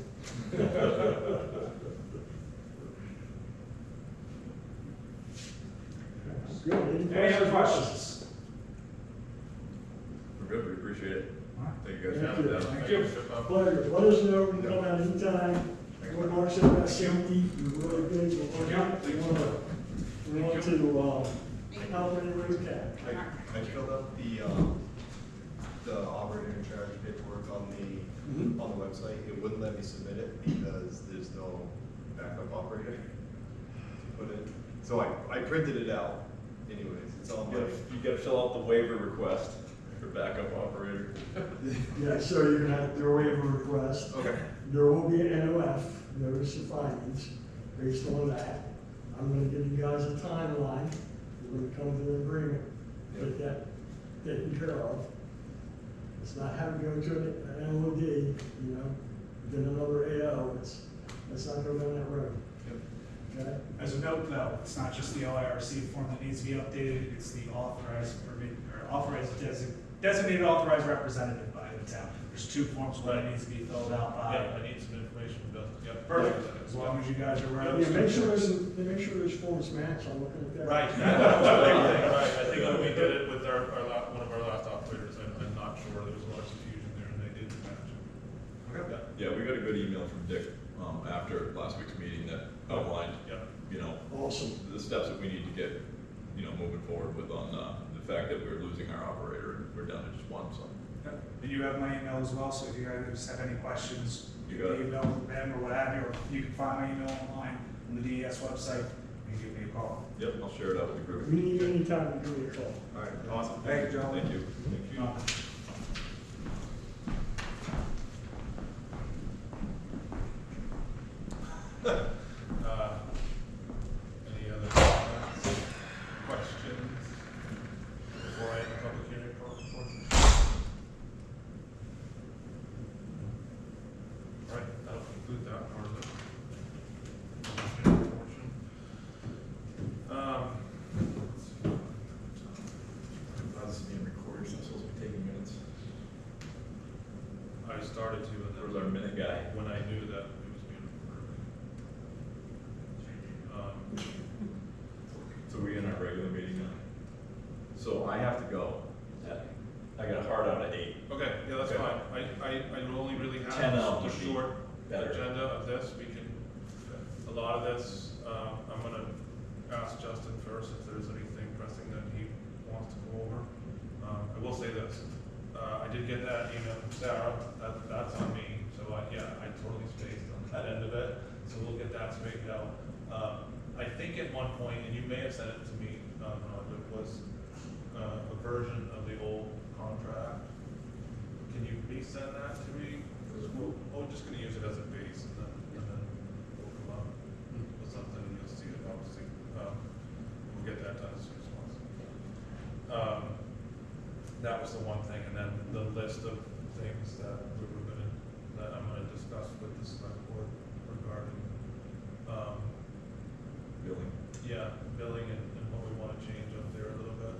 Good. Any other questions? questions? We're good, we appreciate it. All right. Thank you guys. Thank for you. having us. Thank you. Pleasure. Let us know, you can come out anytime. What Mark said about safety, we're really big. We want to, how many ways can? I filled out the operator in charge paperwork on the website. It wouldn't let me submit it because there's no backup operator to put in. So I printed it out anyways. It's on my. You gotta fill out the waiver request for backup operator. Yeah, so you're gonna have to do a waiver request. Okay. There will be an NOF, notice of findings, based on that. I'm gonna give you guys a timeline. We're gonna come to an agreement, get that taken care of. It's not having to go to an LOD, you know, then another AO. Let's not go down that road. Okay? As a note though, it's not just the OIRC form that needs to be updated, it's the designated authorized representative by the town. There's 2 forms, one that needs to be filled out Yeah, by. I need some information from Dustin, yep. Perfect, as long as you guys are aware of Yeah, those. make sure those forms match. I'm looking at that. Right, that was the big thing, right, I think when we did it with one of our last operators, I'm not sure, there was a lot of confusion there, and they did match. Okay. Yeah, we got a good email from Dick, after last week's meeting that outlined, Yep. you know, Awesome. the steps that we need to get, you know, moving forward with on, the fact that we're losing our operator and we're down to just one, so. Okay. And you have my email as well, so if you guys have any questions, You you got can it. email them or what have you, or you can find my email online on the DES website, you can give me a call. Yep, I'll share it out with the If group. you need any time, give me a call. All right, awesome. Thank you, gentlemen. Thank you. Thank you. Any other comments, questions before I end the public hearing portion? All right, that'll conclude that part of the public hearing portion. Let's see. This is being recorded, so I'm supposed to be taking minutes. I started to, and Where's then our minute guy? when I knew that it was being recorded. So we in our regular meeting now? So I have to go. I got a hard out at 8. Okay, yeah, that's Okay. fine. I only really have 10 out a would be short better. agenda of this. We can, a lot of this, I'm gonna ask Justin first if there's anything pressing that he wants to go over. I will say this, I did get that email from Sarah, that's on me, so I totally spaced on that end of it, so we'll get that straightened out. I think at one point, and you may have sent it to me, it was a version of the old contract. Can you resend that to me? Because we're just gonna use it as a base and then we'll come up with something and you'll see it, obviously. We'll get that done as soon as possible. That was the one thing, and then the list of things that I'm gonna discuss with the select board regarding, Billing. yeah, billing and what we wanna change up there a little bit.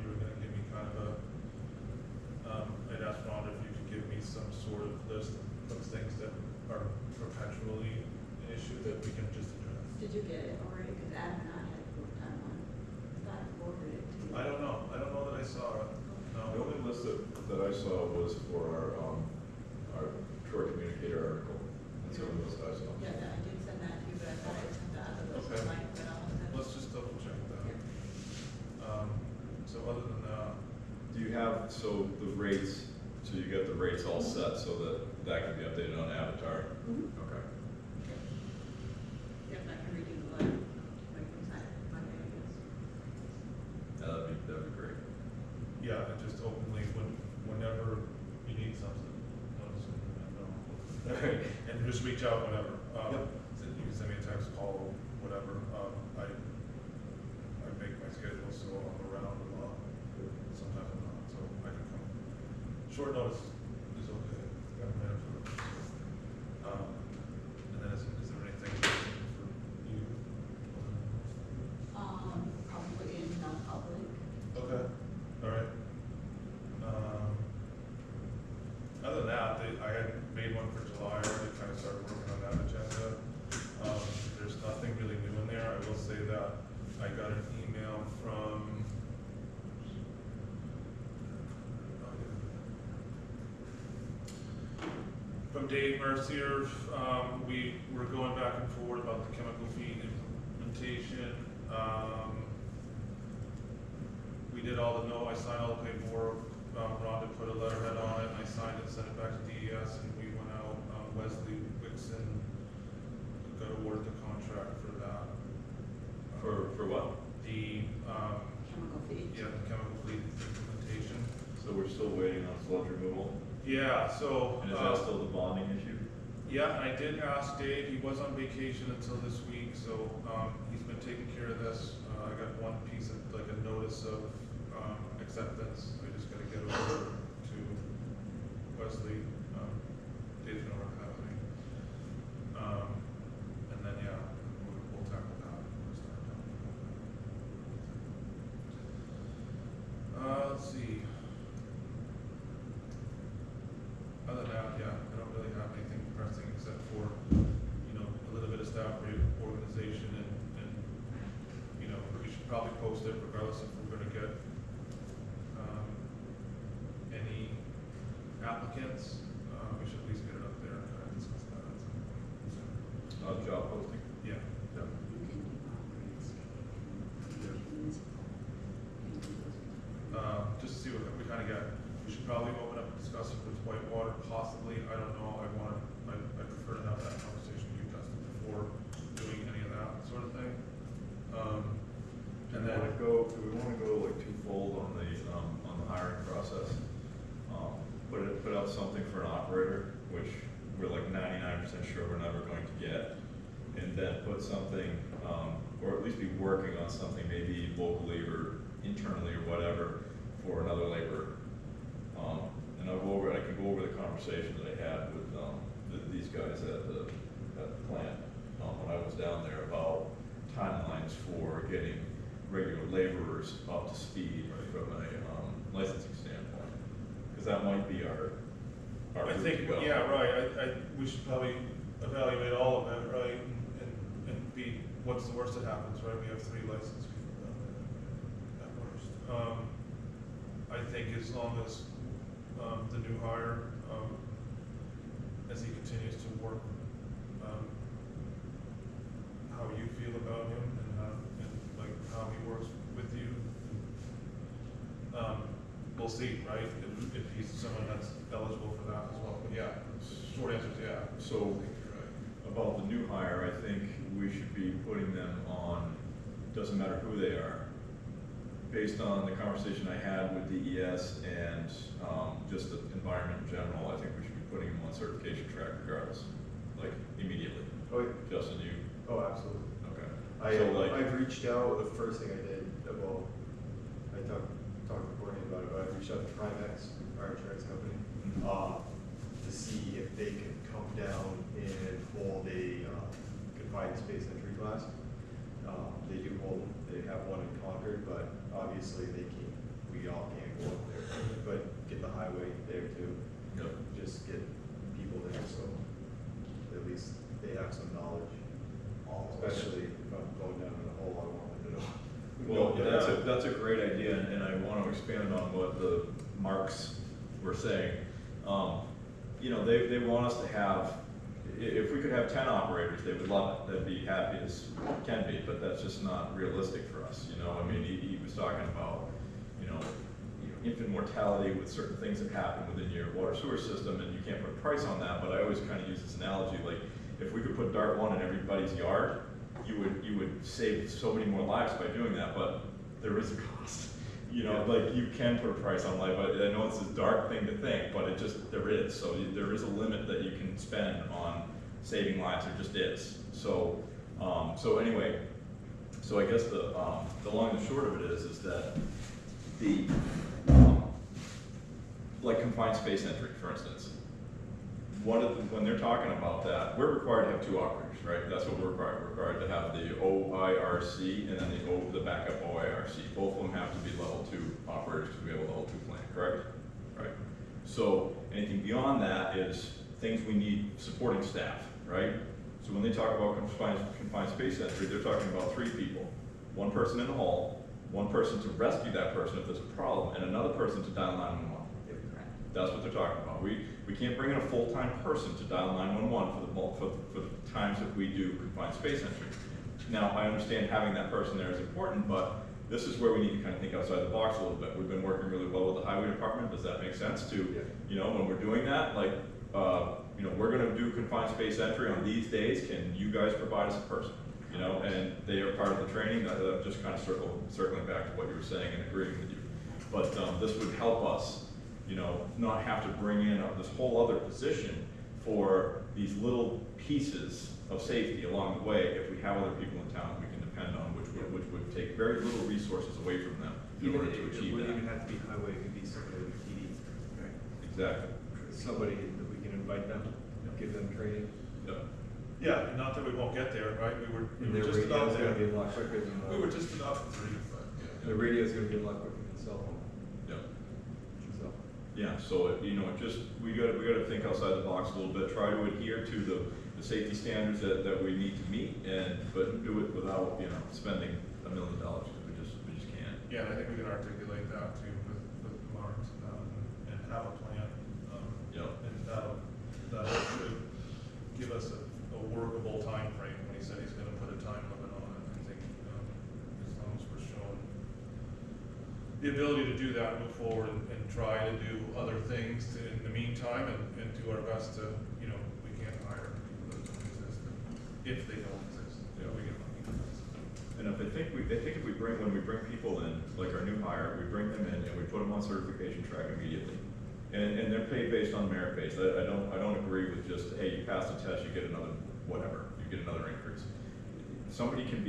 You were gonna give me kind of a, I'd asked Rhonda if you could give me some sort of list of things that are perpetually an issue that we can just address. Did you get it already? Because Adam and I had worked on one. I thought I forwarded it to you. I don't know that I saw it, The no. only list that I saw was for our Troy communicator article. That's the only list I saw. Yeah, I did send that to you, but I thought I sent the other list Okay. to Mike, but I'll send it. Let's just double check that. So other than that, Do you have, so the rates, so you got the rates all set so that can be updated on Avatar? Mhm. Okay. Yep, I can redo the letter. Wait for sign it Monday, I guess. That'd be great. yeah, and just openly, whenever you need something, notice it, and know. And just reach out whenever. So you can send me a text, call, whatever. I make my schedule so I'm around a lot. Sometimes I'm not, so I can come. Short notice is okay. Got a minute for it. And then is there anything I got an email from Dave Mercier. We were going back and forth about the chemical feed implementation. We did all the I signed all the paperwork. Rhonda put a letterhead on it, and I signed it, sent it back to DES, and we went out. Wesley Wixon got awarded the contract for that. For what? The, Chemical feeds. yeah, the chemical fleet implementation. So we're still waiting on sludge removal? Yeah, so. And is that still the bonding issue? Yeah, I did ask Dave, he was on vacation until this week, so, he's been taking care of this. I got one piece of, like a notice of, acceptance. I just gotta get over to Wesley. Dave's gonna work that with me. And then, yeah, we'll tackle that. We'll start talking about that. Let's see. Other than that, yeah, I don't really have anything pressing except for, a little bit of staff reorganization and, we should probably post it regardless if we're gonna get, any applicants. We should at least get it up there and kind of discuss that at some point. Job posting? Yeah. You can do grants. Just to see what we kind of got. We should probably open up and discuss it with Whitewater, possibly. I don't know. I prefer to have that conversation with you, Justin, before doing any of that sort of thing. And then Do we want to go like twofold on the hiring process? Put out something for an operator, which we're like 99% sure we're never going to get, and then put something, or at least be working on something maybe locally or internally or whatever for another laborer. And I can go over the conversation that I had with these guys at the plant when I was down there about timelines for getting regular laborers up to speed from a licensing standpoint, because that might be our I route think, to go. yeah, right. We should probably evaluate all of it, right? And be, what's the worst that happens, right? We have 3 licensed people down there at worst. I think as long as the new hire, as he continues to work, how you feel about him and like how he works with you. We'll see, right? If he's someone that's eligible for that as well. But yeah, short answer is yeah. So about the new hire, I think we should be putting them on, doesn't matter who they are, based on the conversation I had with DES and just the environment in general. I think we should be putting them on certification track regardless, like immediately. Oh, yeah. Justin, you? Oh, absolutely. Okay. I've reached out, the first thing I did, well, I talked to Courtney about it, but I reached out to Primex, our insurance company, to see if they could come down and hold a confined space entry class. They do hold them, they have one in Concord, but obviously we all can't go up there, but get the highway there too. Yep. Just get people there, so at least they have some knowledge. Especially if I'm going down in a hole, I want them to know. Well, that's a great idea, and I want to expand on what the Marks were saying. They want us to have, if we could have 10 operators, they would love it. They'd be happy as can be, but that's just not realistic for us. I mean, he was talking about, infant mortality with certain things that happen within your water sewer system, and you can't put a price on that. But I always kind of use this analogy, like if we could put Dart 1 in everybody's yard, you would save so many more lives by doing that. But there is a cost. Like you can put a price on life. I know it's a dark thing to think, but there is. So there is a limit that you can spend on saving lives. There just is. So anyway, so I guess the long and short of it is that the like confined space entry, for instance. When they're talking about that, we're required to have 2 operators, right? That's what we're required. We're required to have the OIRC and then the backup OIRC. Both of them have to be level 2 operators to be able to level 2 plant, correct? Right. So anything beyond that is things we need supporting staff, right? So when they talk about confined space entry, they're talking about 3 people one person in the hall, one person to rescue that person if there's a problem, and another person to dial 911. That's what they're talking about. We can't bring in a full-time person to dial 911 for the times that we do confined space entry. Now, I understand having that person there is important, but this is where we need to kind of think outside the box a little bit. We've been working really well with the highway department. Does that make sense to, you know, when we're doing that, like, you know, we're gonna do confined space entry on these days, can you guys provide us a person? You know, and they are part of the training, that just kind of circling back to what you were saying and agreeing with you. But this would help us, you know, not have to bring in this whole other position for these little pieces of safety along the way if we have other people in town that we can depend on, which would take very little resources away from them in order to achieve It wouldn't even that. have to be highway, it could be somebody with PD. Exactly. Somebody that we can invite them, give them training. Yeah. Yeah, and not that we won't get there, right? We were And their just about radio's there. gonna be a lot quicker than, We were just about to 3, but yeah. the radio's gonna be a lot quicker than cell phone, Yeah. so. Yeah, so, you know, we gotta think outside the box a little bit, try to adhere to the safety standards that we need to meet, but do it without, you know, spending $1 million, because we just can't. Yeah, and I think we can articulate that too with Mark, and have a plan. Yep. And that should give us a workable time frame. When he said he's gonna put a time limit on it, I think, as long as we're showing the ability to do that, move forward and try to do other things in the meantime, and do our best to, you know, we can't hire people that don't exist, if they don't exist, Yeah. we get lucky. And if when we bring people in, like our new hire, we bring them in and we put them on certification track immediately. And they're paid based on merit base. I don't agree with just, hey, you passed the test, you get another, whatever, you get another increase. Somebody can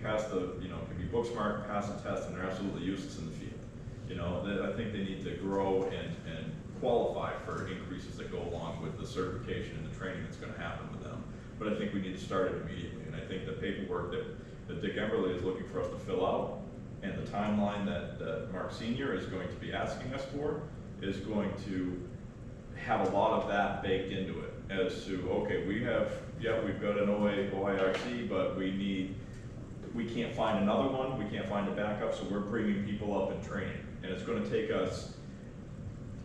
pass can be book smart, pass the test, and they're absolutely useless in the field. You know, I think they need to grow and qualify for increases that go along with the certification and the training that's gonna happen with them. But I think we need to start it immediately, and I think the paperwork that Dick Emberley is looking for us to fill out, and the timeline that Mark Senior is going to be asking us for, is going to have a lot of that baked into it, as to, okay, we've got an OIRC, but we can't find another one, we can't find a backup, so we're bringing people up in training. And it's gonna take us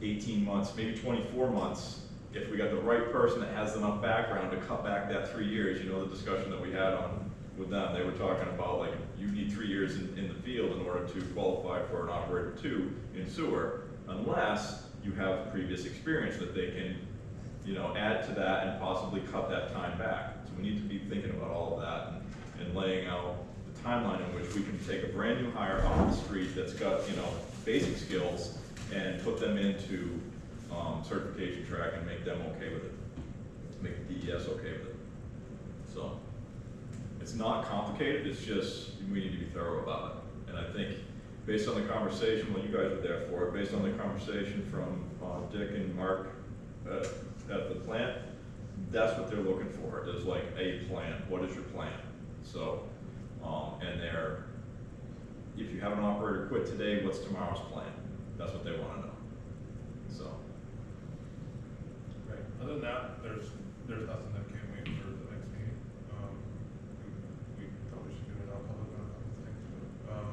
18 months, maybe 24 months, if we got the right person that has enough background to cut back that 3 years. You know, the discussion that we had with them, they were talking about, like, you need 3 years in the field in order to qualify for an operator 2 in sewer, unless you have previous experience that they can, you know, add to that and possibly cut that time back. So we need to be thinking about all of that and laying out the timeline in which we can take a brand new hire off the street that's got, you know, basic skills and put them into certification track and make them okay with it, make the DES okay with it. So it's not complicated, it's just we need to be thorough about it. And I think based on the conversation, well, you guys were there for it, based on the conversation from Dick and Mark at the plant, that's what they're looking for, is like a plan. What is your plan? So, if you have an operator quit today, what's tomorrow's plan? That's what they want to know. So. Right, other than that, there's nothing that can wait for the next meeting. We probably should do it out public on a couple things, but,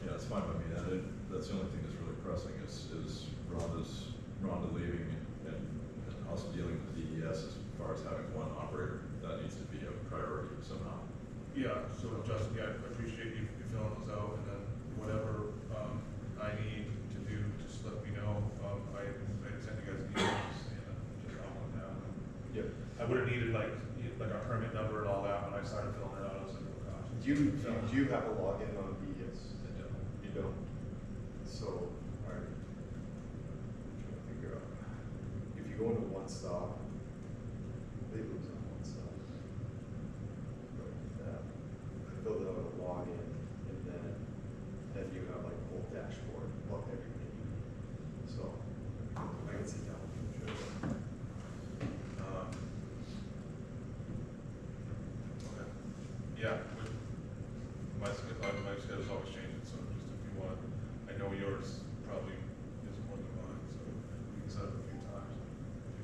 Yeah, it's fine by me. That's the only thing that's really pressing is Rhonda leaving and us dealing with DES as far as having one operator. That needs to be a priority somehow. yeah, so Justin, yeah, I appreciate you filling those out, and then whatever, I need to do, just let me know. I sent you guys an email, just on that. Yep. I would've needed like a permit number and all that when I started filling it out, I was like, oh gosh. Do you have a login on BS? You don't? So, alright. I'm trying to figure out, if you go into one stop, they lose on one stop. But, I filled out a login, and then you have like a whole dashboard, what everything you need. So, I can sit down with you and show you. Okay. Yeah, my schedule's always changing, so just if you want, I know yours probably is more than mine, so we can set up a few times. If you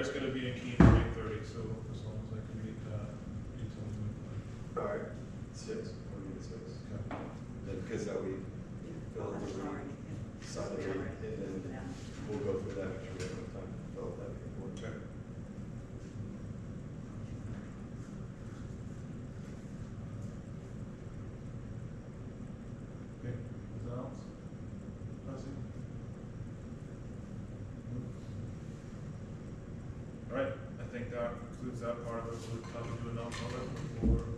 is gonna be in Keene for 8:30, so as long as I can meet that, you tell me. All right, 6, or maybe 6. Okay. Because that we Oh, fill that's the sorry. sign the date, and then we'll go through that, make sure we have enough time to fill out that paperwork. Okay. Okay, anything else? Nothing? All right, I think that concludes that part of it. We'll probably do a non-public before